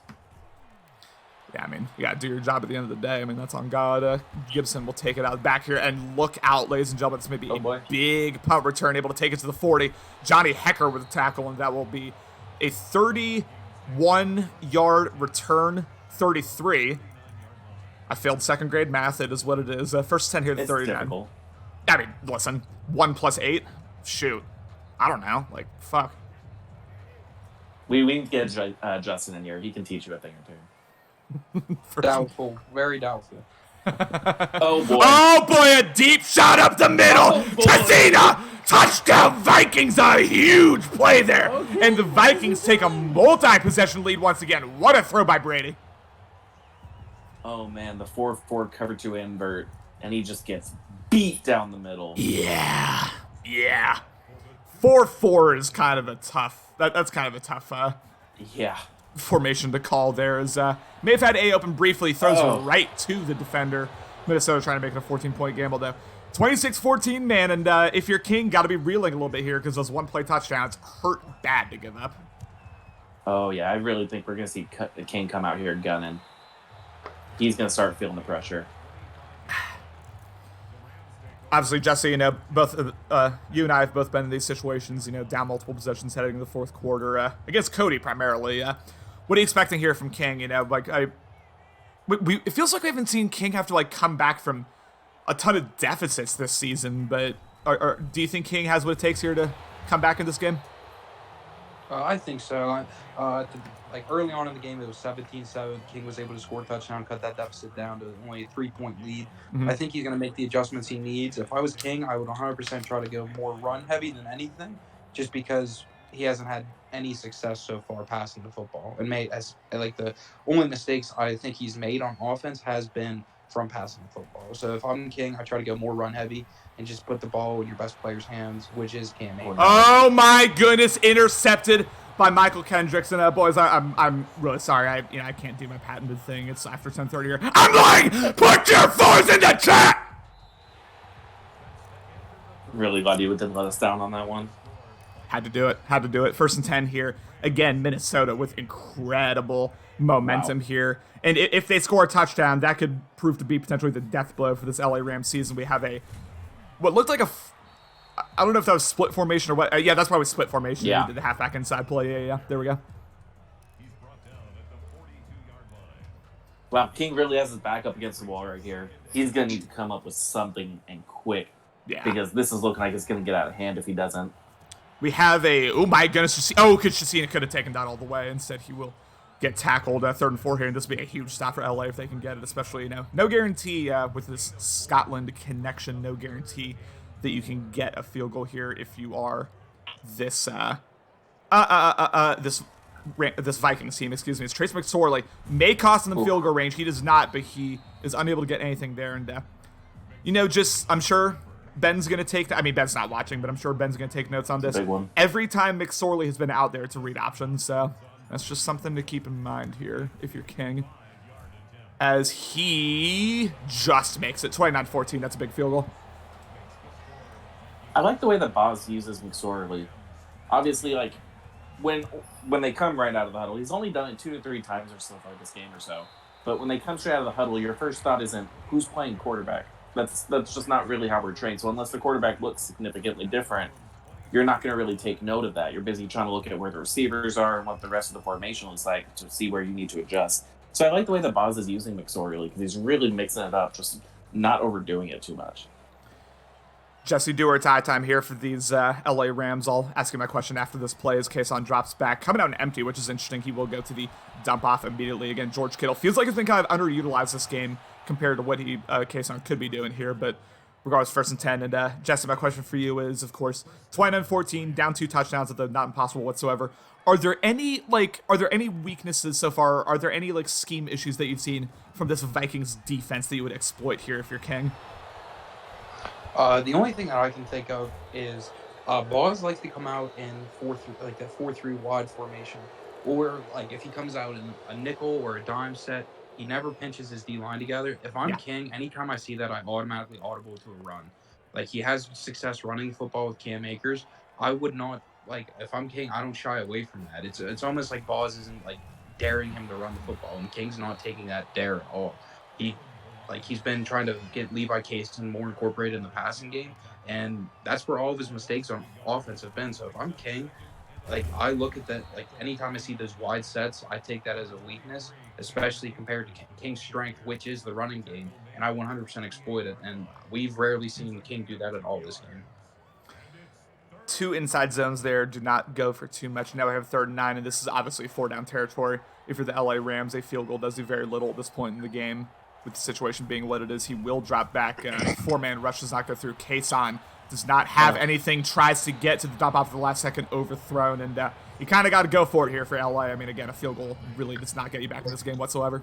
Yeah, I mean, you got to do your job at the end of the day. I mean, that's on God. Gibson will take it out back here, and look out, ladies and gentlemen. This may be a big punt return, able to take it to the 40. Johnny Hecker with a tackle, and that will be a 31-yard return, 33. I failed 2nd grade math. It is what it is. First 10 here to 39. Difficult. I mean, listen, 1 + 8? Shoot. I don't know. Fuck. We need to get Justin in here. He can teach you a thing or two. Doubtful. Very doubtful. Oh, boy. Oh, boy, a deep shot up the middle. Cassina! Touchdown, Vikings! A huge play there. Okay. And the Vikings take a multi-possession lead once again. What a throw by Brady. Oh, man, the 4-4 cover 2 invert, and he just gets beat down the middle. Yeah. 4-4 is kind of a tough. That's kind of a tough Yeah. formation to call there. As may have had A open briefly, throws right to the defender. Minnesota trying to make it a 14-point gamble though. 26-14, man, and if you're King, got to be reeling a little bit here because those one-play touchdowns hurt bad to give up. Oh, yeah, I really think we're going to see King come out here gunning. He's going to start feeling the pressure. Obviously, Jesse, both you and I have both been in these situations, down multiple possessions heading into the fourth quarter against Cody primarily. What are you expecting here from King? It feels like we haven't seen King have to come back from a ton of deficits this season, but do you think King has what it takes here to come back in this game? I think so. Early on in the game, it was 17-7. King was able to score a touchdown, cut that deficit down to only a 3-point lead. Mm-hmm. I think he's going to make the adjustments he needs. If I was King, I would 100% try to go more run heavy than anything, just because he hasn't had any success so far passing the football. And the only mistakes I think he's made on offense has been from passing the football. So if I'm King, I try to go more run heavy and just put the ball in your best player's hands, which is Cam Akers. Oh my goodness! Intercepted by Michael Kendricks. And boys, I'm really sorry. I can't do my patented thing. It's after 10:30 here. I'm like, put your phones in the chat. Really glad you didn't let us down on that one. Had to do it. 1st and 10 here. Again, Minnesota with incredible momentum here. And if they score a touchdown, that could prove to be potentially the death blow for this LA Rams season. We have what looked like I don't know if that was split formation or what. Yeah, that's probably split formation. Yeah. We did the halfback inside play. Yeah. There we go. Wow, King really has his back up against the wall right here. He's going to need to come up with something and quick. Yeah. Because this is looking like it's going to get out of hand if he doesn't. We have oh my goodness. Shasina could have taken that all the way. Instead, he will get tackled 3rd and 4 here, and this will be a huge stop for LA if they can get it, especially, no guarantee with this Scotland connection, no guarantee that you can get a field goal here if you are this this Vikings team, excuse me. It's Trace McSorley. May cost him the field goal range. He does not, but he is unable to get anything there. And, I'm sure Ben's going to take Ben's not watching, but I'm sure Ben's going to take notes on this. Big one. Every time McSorley has been out there, it's a read option. So that's just something to keep in mind here if you're King. As he just makes it. 29-14. That's a big field goal. I like the way that Boz uses McSorley. Obviously, when they come right out of the huddle, he's only done it 2 to 3 times or so far this game or so. But when they come straight out of the huddle, your first thought isn't who's playing quarterback. That's just not really how we're trained. So unless the quarterback looks significantly different, you're not going to really take note of that. You're busy trying to look at where the receivers are and what the rest of the formation looks like to see where you need to adjust. So I like the way that Boz is using McSorley because he's really mixing it up, just not overdoing it too much. Jesse, do or die time here for these LA Rams. I'll ask you my question after this play as Kason drops back. Coming out empty, which is interesting. He will go to the dump off immediately. Again, George Kittle feels like he's been kind of underutilized this game compared to what Kason could be doing here. But regardless, 1st and 10. And Jesse, my question for you is, of course, 29-14, down 2 touchdowns at the not impossible whatsoever. Are there any weaknesses so far? Are there any scheme issues that you've seen from this Vikings defense that you would exploit here if you're King? The only thing that I can think of is Boz likes to come out in 4-3 wide formation, or if he comes out in a nickel or a dime set, he never pinches his D line together. If I'm King, anytime I see that, I automatically audible to a run. He has success running football with Cam Akers. I would not if I'm King, I don't shy away from that. It's almost like Boz isn't daring him to run the football, and King's not taking that dare at all. He's been trying to get Levi Kaysen more incorporated in the passing game, and that's where all of his mistakes on offense have been. So if I'm King, I look at that, anytime I see those wide sets, I take that as a weakness, especially compared to King's strength, which is the running game, and I 100% exploit it, and we've rarely seen King do that at all this game. 2 inside zones there. Do not go for too much. Now we have 3rd and 9, and this is obviously 4-down territory. If you're the LA Rams, a field goal does do very little at this point in the game. With the situation being what it is, he will drop back. 4-man rush does not go through. Kason does not have anything, tries to get to the dump off at the last second, overthrown, and you kind of got to go for it here for LA. Again, a field goal really does not get you back in this game whatsoever.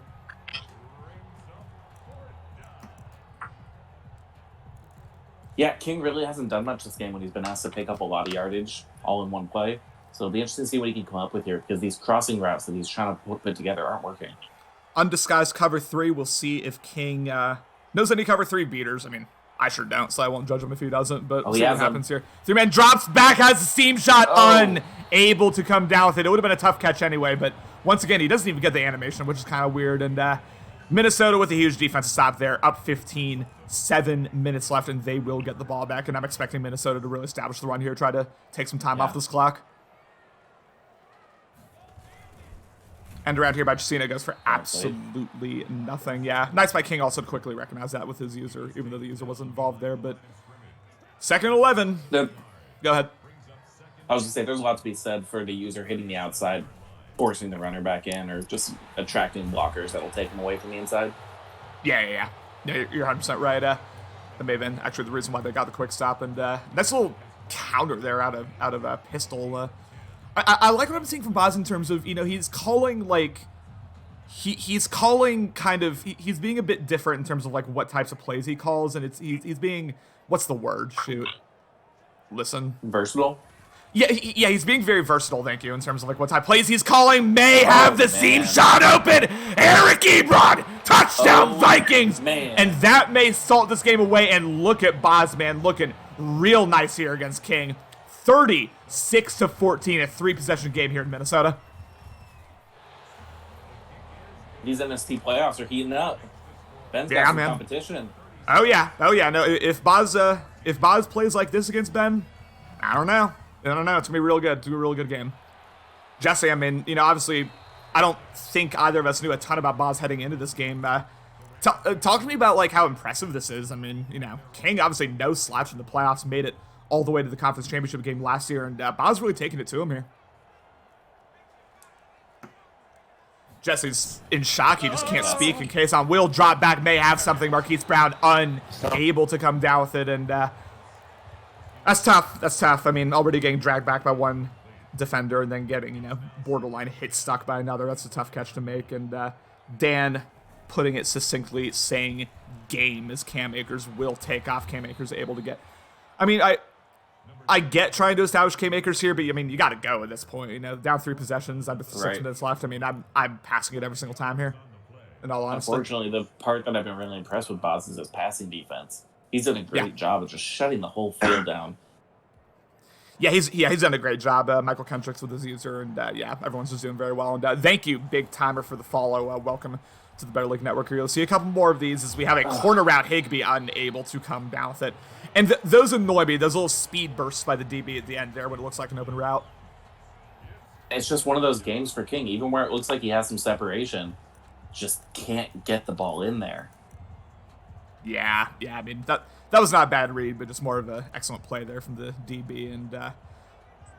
Yeah, King really hasn't done much this game when he's been asked to pick up a lot of yardage all in one play. So it'll be interesting to see what he can come up with here because these crossing routes that he's trying to put together aren't working. Undisguised cover 3. We'll see if King knows any cover 3 beaters. I mean, I sure don't, so I won't judge him if he doesn't, but we'll see what happens here. 3-man drops back, has a seam shot, unable to come down with it. It would have been a tough catch anyway, but once again, he doesn't even get the animation, which is kind of weird. And Minnesota with a huge defensive stop there, up 15, 7 minutes left, and they will get the ball back. And I'm expecting Minnesota to really establish the run here, try to take some time off this clock. End around here by Chesina goes for absolutely nothing. Yeah, nice by King also to quickly recognize that with his user, even though the user wasn't involved there. But 2nd and 11. Go ahead. I was going to say, there's a lot to be said for the user hitting the outside, forcing the runner back in, or just attracting blockers that will take him away from the inside. Yeah, you're 100% right. That may have been actually the reason why they got the quick stop. And nice little counter there out of a pistol. I like what I'm seeing from Boz in terms of, he's calling, like, he's calling kind of, he's being a bit different in terms of, like, what types of plays he calls, and he's being, what's the word? Shoot. Listen. Versatile? Yeah, he's being very versatile, thank you, in terms of, like, what type of plays he's calling. May have the seam shot open! Eric Ebron! Touchdown Vikings! Man. And that may salt this game away, and look at Boz, man, looking real nice here against King. 36-14, a 3-possession game here in Minnesota. These MST playoffs are heating up. Ben's got some competition. Oh yeah. No, if Boz plays like this against Ben, I don't know. It's gonna be real good. It's gonna be a real good game. Jesse, I mean, obviously, I don't think either of us knew a ton about Boz heading into this game. Talk to me about like how impressive this is. I mean, King obviously no slouch in the playoffs, made it all the way to the conference championship game last year, and Boz really taking it to him here. Jesse's in shock. He just can't speak in case on will drop back, may have something. Marquise Brown unable to come down with it, and that's tough. I mean, already getting dragged back by one defender and then getting, borderline hit stuck by another. That's a tough catch to make, and Dan putting it succinctly, saying game as Cam Akers will take off. Cam Akers able to get... I mean, I get trying to establish K-makers here, but I mean, you got to go at this point. Down 3 possessions, under 6 minutes left. I mean, I'm passing it every single time here. In all honesty, unfortunately, the part that I've been really impressed with Boz is his passing defense. He's done a great job of just shutting the whole field down. Yeah, he's done a great job. Michael Kendricks with his user, and everyone's just doing very well. And thank you, Big Timer, for the follow. Welcome to the Better League Network here. You'll see a couple more of these as we have a corner route. Higbee unable to come down with it. And those annoy me, those little speed bursts by the DB at the end there when it looks like an open route. It's just one of those games for King, even where it looks like he has some separation, just can't get the ball in there. Yeah, I mean, that was not a bad read, but just more of an excellent play there from the DB. And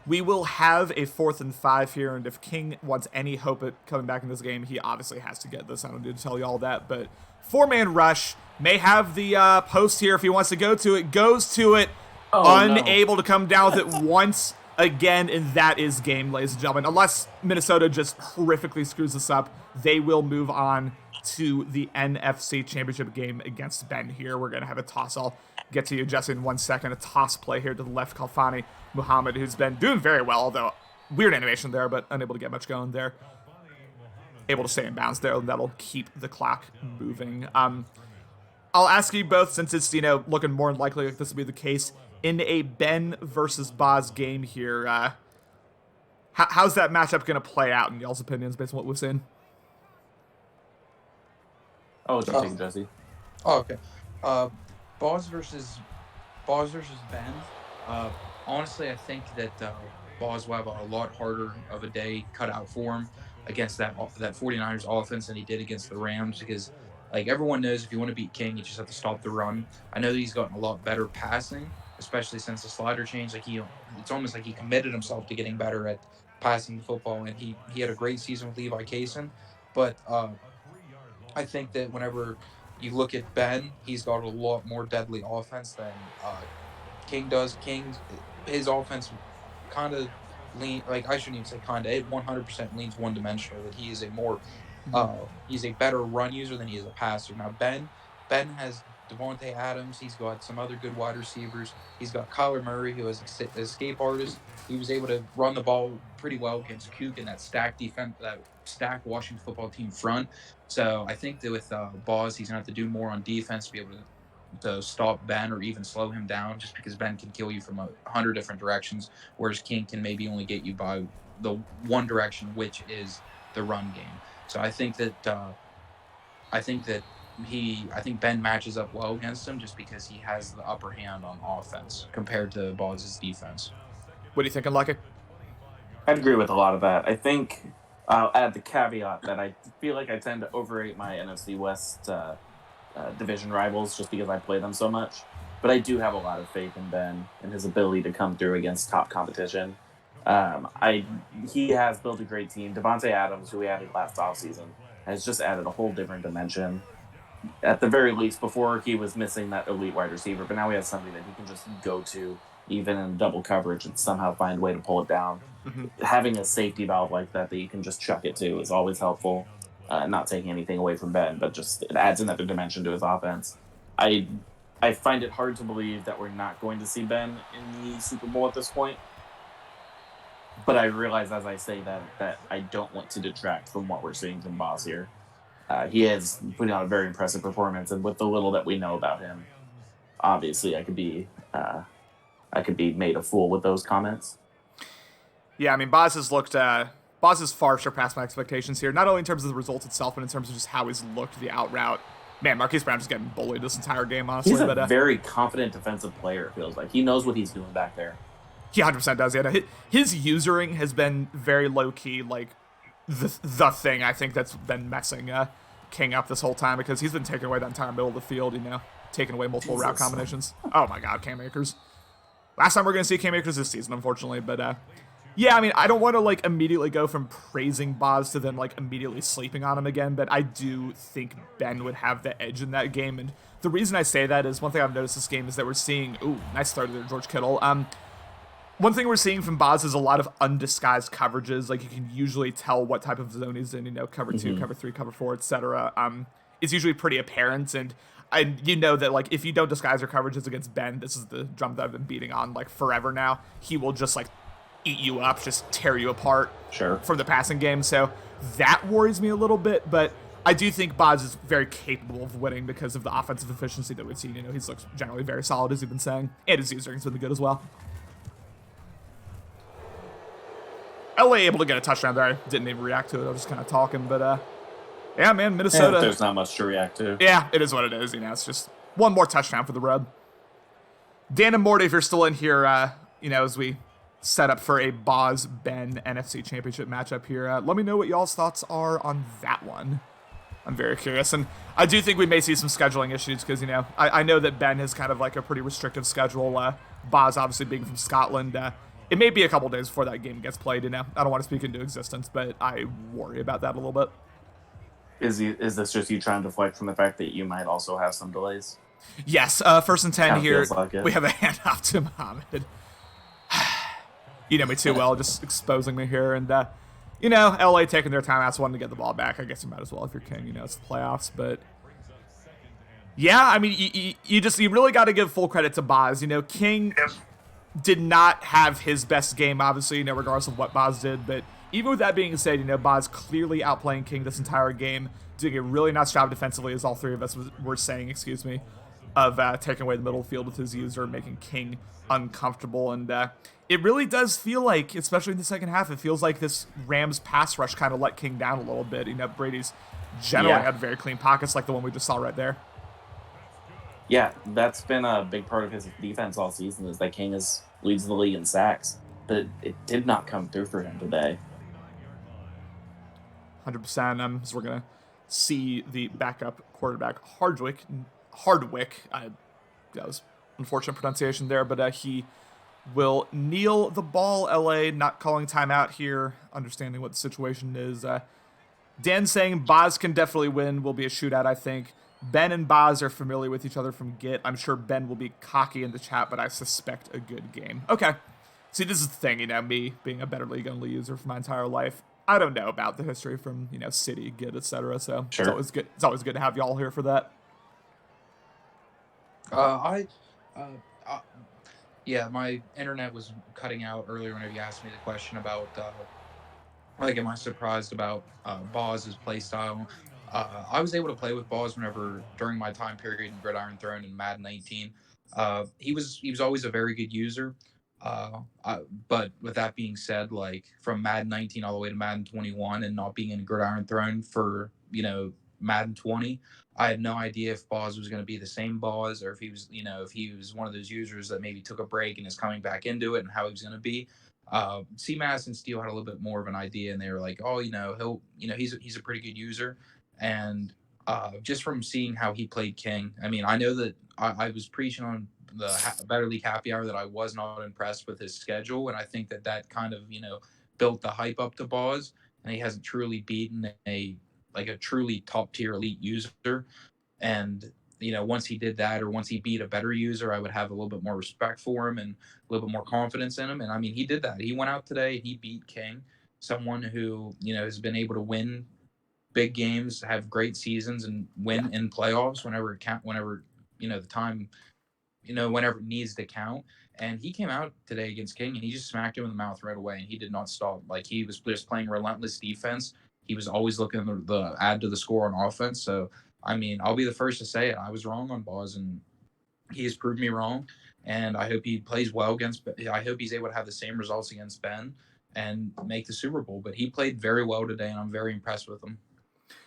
we will have a 4th and 5 here, and if King wants any hope at coming back in this game, he obviously has to get this. I don't need to tell you all that, but 4-man rush. May have the post here if he wants to go to it. Goes to it. Unable to come down with it once again, and that is game, ladies and gentlemen. Unless Minnesota just horrifically screws this up, they will move on to the NFC Championship game against Ben here. We're going to have a toss. I'll get to you, Jesse, in 1 second. A toss play here to the left, Khalfani Muhammad, who's been doing very well, although weird animation there, but unable to get much going there. Able to stay in bounds there, and that'll keep the clock moving. I'll ask you both, since it's, looking more than likely like this will be the case, in a Ben versus Boz game here, how's that matchup going to play out in y'all's opinions based on what we've seen? Oh, what you think, Jesse? Oh, okay. Boz versus Ben. Honestly, I think that Boz will have a lot harder of a day cut out for him against that 49ers offense than he did against the Rams, because like everyone knows, if you want to beat King, you just have to stop the run. I know that he's gotten a lot better passing, especially since the slider change. Like it's almost like he committed himself to getting better at passing the football, and he had a great season with Levi Kaysen. But I think that whenever you look at Ben, he's got a lot more deadly offense than King does. His offense kind of I shouldn't even say kind of, it 100% leans one-dimensional. That he is a more he's a better run user than he is a passer. Now Ben has Devontae Adams. He's got some other good wide receivers. He's got Kyler Murray, who is an escape artist. He was able to run the ball pretty well against Cook and that stacked defense, that stacked Washington football team front. So I think that with Boz, he's going to have to do more on defense to be able to stop Ben or even slow him down, just because Ben can kill you from 100 different directions, whereas King can maybe only get you by the one direction, which is the run game. So I think that Ben matches up well against him just because he has the upper hand on offense compared to Boz's defense. What are you thinking, Lucky? I'd agree with a lot of that. I think I'll add the caveat that I feel like I tend to overrate my NFC West division rivals just because I play them so much. But I do have a lot of faith in Ben and his ability to come through against top competition. He has built a great team. Devontae Adams, who we added last offseason, has just added a whole different dimension. At the very least, before he was missing that elite wide receiver, but now he has something that he can just go to, even in double coverage, and somehow find a way to pull it down. Mm-hmm. Having a safety valve like that you can just chuck it to is always helpful. Not taking anything away from Ben, but just it adds another dimension to his offense. I find it hard to believe that we're not going to see Ben in the Super Bowl at this point. But I realize as I say that I don't want to detract from what we're seeing from Boz here. He is putting on a very impressive performance, and with the little that we know about him, obviously I could be made a fool with those comments. Yeah, I mean, Boz has far surpassed my expectations here, not only in terms of the results itself, but in terms of just how he's looked the out route. Man, Marquise Brown just getting bullied this entire game, honestly. He's a very confident defensive player, it feels like. He knows what he's doing back there. He 100% does, yeah. His usering has been very low-key, like, the thing I think that's been messing King up this whole time, because he's been taking away that entire middle of the field, taking away multiple route combinations. Oh my god, Cam Akers. Last time we're going to see Cam Akers this season, unfortunately, but yeah, I mean, I don't want to, like, immediately go from praising Boz to then, like, immediately sleeping on him again, but I do think Ben would have the edge in that game, and the reason I say that is one thing I've noticed this game is that we're seeing, ooh, nice start there, George Kittle. One thing we're seeing from Boz is a lot of undisguised coverages. Like, you can usually tell what type of zone he's in, cover 2, cover 3, cover 4, etc. It's usually pretty apparent, and that, like, if you don't disguise your coverages against Ben, this is the drum that I've been beating on, like, forever now, he will just, like, eat you up, just tear you apart from the passing game. So that worries me a little bit, but I do think Boz is very capable of winning because of the offensive efficiency that we've seen. He's looked generally very solid, as you've been saying, and his usering's been good as well. LA able to get a touchdown there. I didn't even react to it. I was just kind of talking, but yeah, man, Minnesota. There's not much to react to. Yeah, it is what it is. It's just one more touchdown for the Red. Dan and Morty, if you're still in here, as we set up for a Boz-Ben NFC Championship matchup here, let me know what y'all's thoughts are on that one. I'm very curious, and I do think we may see some scheduling issues because, I know that Ben has kind of like a pretty restrictive schedule. Boz obviously being from Scotland. It may be a couple days before that game gets played, I don't want to speak into existence, but I worry about that a little bit. Is this just you trying to deflect from the fact that you might also have some delays? Yes, 1st and 10 Kinda here. like we have a handoff to Muhammad. You know me too well, just exposing me here, and LA taking their timeouts, wanting to get the ball back. I guess you might as well if you're King. It's the playoffs, but yeah, I mean, you really got to give full credit to Boz. King did not have his best game, obviously, regardless of what Boz did. But even with that being said, Boz clearly outplaying King this entire game, doing a really nice job defensively, as all three of us were saying, of taking away the middle of the field with his user, making King uncomfortable. And it really does feel like, especially in the second half, it feels like this Rams pass rush kind of let King down a little bit. Brady's generally had very clean pockets like the one we just saw right there. Yeah, that's been a big part of his defense all season, is that King leads the league in sacks. But it did not come through for him today. 100%. So we're going to see the backup quarterback, Hardwick. That was unfortunate pronunciation there, but he will kneel the ball, LA, not calling timeout here, understanding what the situation is. Dan saying Boz can definitely win, will be a shootout, I think. Ben and Boz are familiar with each other from Git. I'm sure Ben will be cocky in the chat, but I suspect a good game. Okay. See, this is the thing, me being a better league-only user for my entire life. I don't know about the history from, City, Git, etc. So sure. It's always good to have y'all here for that. I, uh, yeah, my internet was cutting out earlier whenever you asked me the question about like, am I surprised about Boz's play style? I was able to play with Boz whenever during my time period in Gridiron Throne and Madden 19. He was always a very good user. But with that being said, like from Madden 19 all the way to Madden 21, and not being in Gridiron Throne for Madden 20, I had no idea if Boz was going to be the same Boz, or if he was if he was one of those users that maybe took a break and is coming back into it, and how he was going to be. CMAS and Steele had a little bit more of an idea, and they were like, "Oh, he's a pretty good user." And just from seeing how he played King, I mean, I know that I was preaching on the Better League Happy Hour that I was not impressed with his schedule, and I think that kind of built the hype up to Boz, and he hasn't truly beaten a truly top tier elite user. And once he did that, or once he beat a better user, I would have a little bit more respect for him and a little bit more confidence in him. And I mean, he did that. He went out today and he beat King, someone who has been able to win big games, have great seasons, and win in playoffs whenever it count, whenever the time, whenever it needs to count. And he came out today against King and he just smacked him in the mouth right away, and he did not stop. Like, he was just playing relentless defense. He was always looking the add to the score on offense. So I mean, I'll be the first to say it. I was wrong on Boz, and he has proved me wrong. And I hope he plays well against. I hope he's able to have the same results against Ben and make the Super Bowl. But he played very well today, and I'm very impressed with him.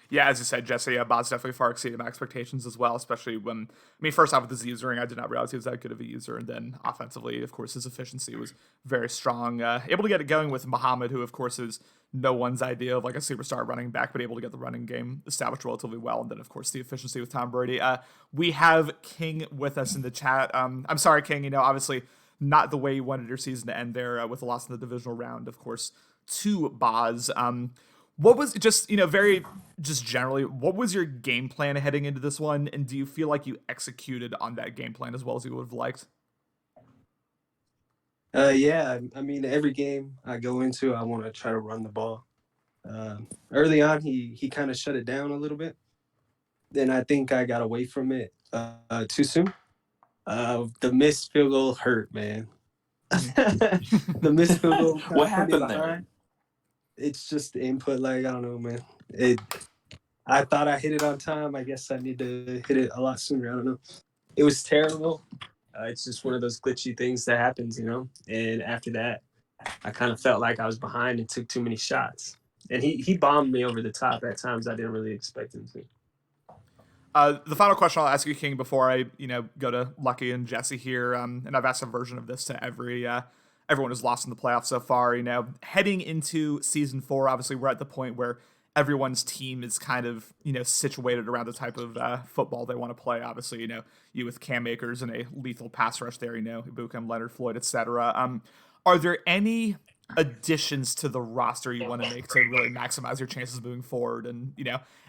Yeah, as you said, Jesse, Boz definitely far exceeded my expectations as well, especially when, I mean, first off with his usering, I did not realize he was that good of a user. And then offensively, of course, his efficiency was very strong. Able to get it going with Muhammad, who, of course, is no one's idea of like a superstar running back, but able to get the running game established relatively well. And then, of course, the efficiency with Tom Brady. We have King with us in the chat. I'm sorry, King, obviously not the way you wanted your season to end there with a loss in the divisional round, of course, to Boz. What was just, very just generally, what was your game plan heading into this one? And do you feel like you executed on that game plan as well as you would have liked? Yeah, I mean, every game I go into, I want to try to run the ball. Early on, he kind of shut it down a little bit. Then I think I got away from it too soon. The missed field goal hurt, man. The missed field goal what happened there? It's just the input. Like, I don't know, man. I thought I hit it on time. I guess I need to hit it a lot sooner. I don't know. It was terrible. It's just one of those glitchy things that happens, And after that, I kind of felt like I was behind and took too many shots. And he bombed me over the top at times I didn't really expect him to. The final question I'll ask you, King, before I go to Lucky and Jesse here, and I've asked a version of this to everyone who's lost in the playoffs so far. Heading into season 4, obviously we're at the point where everyone's team is kind of situated around the type of football they want to play. Obviously, you with Cam Akers and a lethal pass rush there, Ibuka, Leonard Floyd, etc. Are there any additions to the roster you want to make to really maximize your chances moving forward? And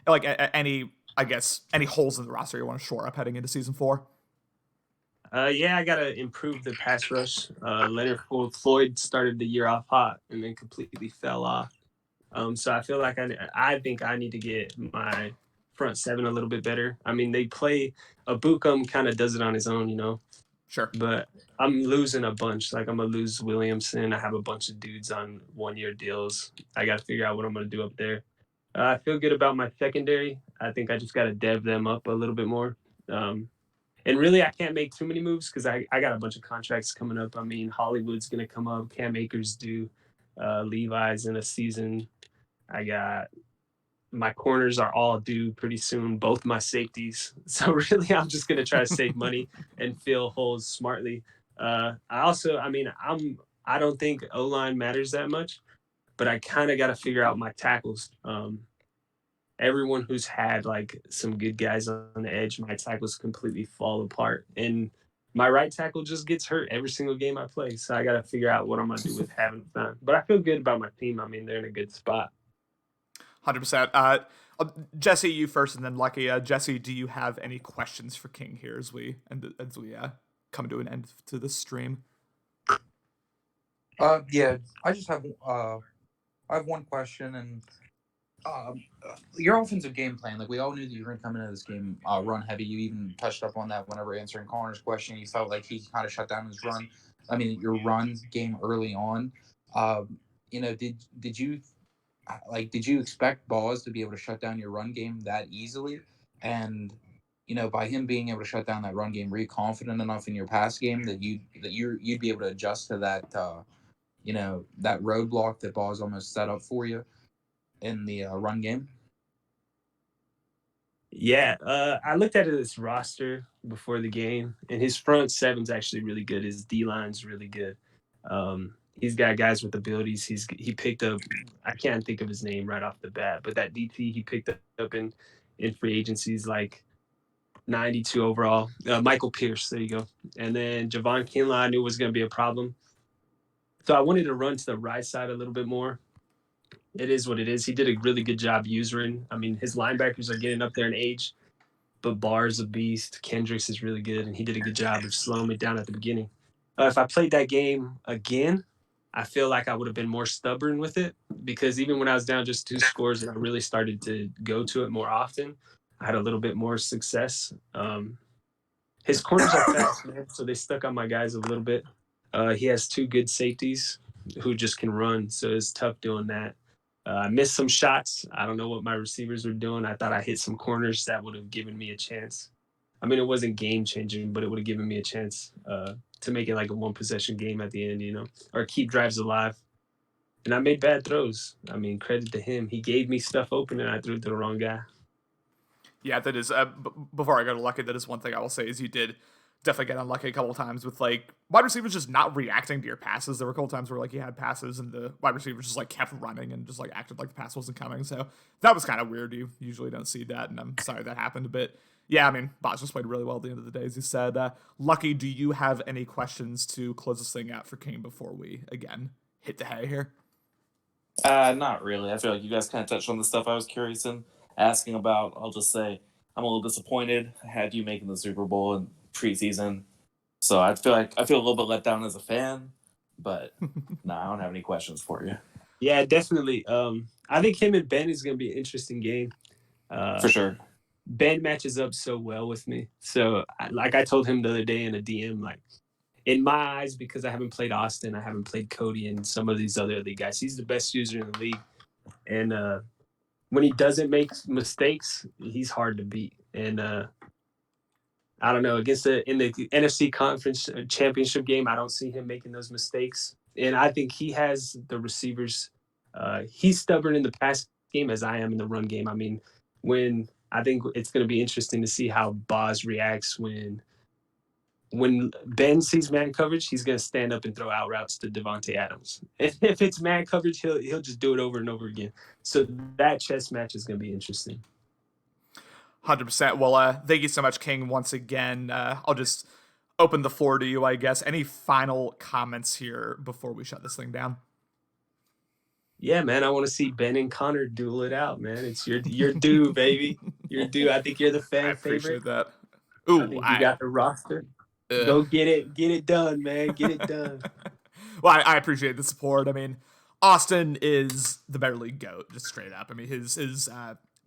like any, I guess, any holes in the roster you want to shore up heading into season 4? Yeah, I gotta improve the pass rush. Leonard Floyd started the year off hot and then completely fell off. So I feel like I think I need to get my front seven a little bit better. I mean, they play Ibuka kind of does it on his own, Sure. But I'm losing a bunch. Like, I'm gonna lose Williamson. I have a bunch of dudes on 1-year deals. I got to figure out what I'm gonna do up there. I feel good about my secondary. I think I just got to dev them up a little bit more. And really, I can't make too many moves because I got a bunch of contracts coming up. I mean, Hollywood's going to come up. Cam Akers due. Levi's in a season. I got my corners are all due pretty soon. Both my safeties. So really, I'm just going to try to save money and fill holes smartly. I don't think O-line matters that much, but I kind of got to figure out my tackles. Everyone who's had like some good guys on the edge, my tackles completely fall apart. And my right tackle just gets hurt every single game I play. So I got to figure out what I'm going to do with having fun. But I feel good about my team. I mean, they're in a good spot. 100%. Jesse, you first, and then Lucky. Jesse, do you have any questions for King here as we come to an end to this stream? Yeah, I just have I have one question, and Your offensive game plan, like we all knew that you were going to come into this game run heavy. You even touched up on that whenever answering Connor's question. You felt like he kind of shut down his run. I mean, your run game early on. Did you did you expect Boz to be able to shut down your run game that easily? And by him being able to shut down that run game, were you confident enough in your pass game that you'd be able to adjust to that that roadblock that Boz almost set up for you in the run game? Yeah, I looked at his roster before the game, and his front seven's actually really good. His D line's really good. He's got guys with abilities. He picked up. I can't think of his name right off the bat, but that DT he picked up in free agencies like 92 overall. Michael Pierce, there you go. And then Javon Kinlaw I knew was going to be a problem, so I wanted to run to the right side a little bit more. It is what it is. He did a really good job using. I mean, his linebackers are getting up there in age, but Barr's a beast. Kendricks is really good, and he did a good job of slowing me down at the beginning. If I played that game again, I feel like I would have been more stubborn with it, because even when I was down just 2 scores and I really started to go to it more often, I had a little bit more success. His corners are fast, man, so they stuck on my guys a little bit. He has 2 good safeties who just can run, so it's tough doing that. I missed some shots. I don't know what my receivers were doing. I thought I hit some corners that would have given me a chance. I mean, it wasn't game-changing, but it would have given me a chance to make it like a one-possession game at the end, or keep drives alive. And I made bad throws. I mean, credit to him. He gave me stuff open, and I threw it to the wrong guy. Yeah, that is. Before I go to Lucky, that is one thing I will say is you did definitely get unlucky a couple of times with wide receivers just not reacting to your passes. There were a couple times where you had passes and the wide receivers just kept running and just acted like the pass wasn't coming. So that was kind of weird. You usually don't see that, and I'm sorry that happened. But yeah, I mean, Boz just played really well at the end of the day, as you said. Lucky, do you have any questions to close this thing out for King before we again hit the hay here? Not really. I feel like you guys kind of touched on the stuff I was curious in asking about. I'll just say I'm a little disappointed. I had you making the Super Bowl in preseason, so I feel a little bit let down as a fan. But no, I don't have any questions for you. Yeah, definitely. I think him and Ben is going to be an interesting game. For sure. Ben matches up so well with me. So, like I told him the other day in a DM, in my eyes, because I haven't played Austin, I haven't played Cody and some of these other elite guys, he's the best user in the league. And when he doesn't make mistakes, he's hard to beat. And I don't know, in the NFC Conference Championship game, I don't see him making those mistakes. And I think he has the receivers. He's stubborn in the pass game as I am in the run game. I mean, I think it's going to be interesting to see how Boz reacts when Ben sees man coverage. He's going to stand up and throw out routes to Devontae Adams. If it's man coverage, he'll just do it over and over again. So that chess match is going to be interesting. 100%. Well, thank you so much, King, once again. I'll just open the floor to you, I guess. Any final comments here before we shut this thing down? Yeah, man, I want to see Ben and Connor duel it out, man. It's your due, baby. Your due. I think you're the fan favorite. I appreciate that. Ooh, I think you got the roster. Go get it done, man. Get it done. Well, I appreciate the support. I mean, Austin is the better league GOAT, just straight up. I mean, his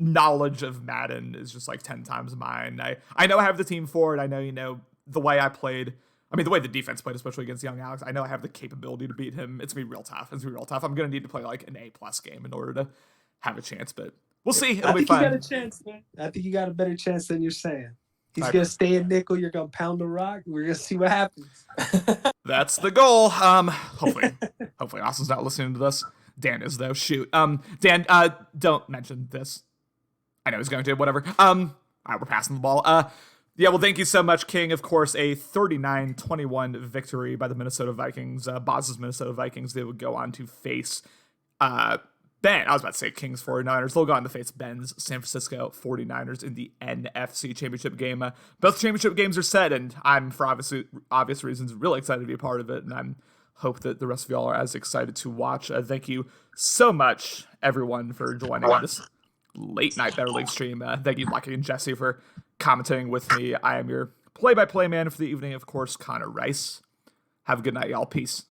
knowledge of Madden is just 10 times mine. I know I have the team for it. I know, the way I played. I mean, the way the defense played, especially against young Alex, I know I have the capability to beat him. It's going to be real tough. I'm going to need to play an A+ game in order to have a chance, but we'll see. It'll be fun. I think you got a chance, man. I think you got a better chance than you're saying. He's going to stay in nickel. You're going to pound the rock. We're going to see what happens. That's the goal. Hopefully Austin's not listening to this. Dan is, though. Shoot. Dan, don't mention this. I know he's going to. Whatever. All right, we're passing the ball. Yeah, well, thank you so much, King. Of course, a 39-21 victory by the Minnesota Vikings. Boz's Minnesota Vikings. They would go on to face Ben. I was about to say Kings 49ers. They'll go on to face Ben's San Francisco 49ers in the NFC Championship game. Both championship games are set, and I'm, for obvious reasons, really excited to be a part of it, and I hope that the rest of y'all are as excited to watch. Thank you so much, everyone, for joining this late night Better League stream. Thank you, Lucky and Jesse, for commenting with me. I am your play-by-play man for the evening, of course, Connor Rice. Have a good night, y'all. Peace.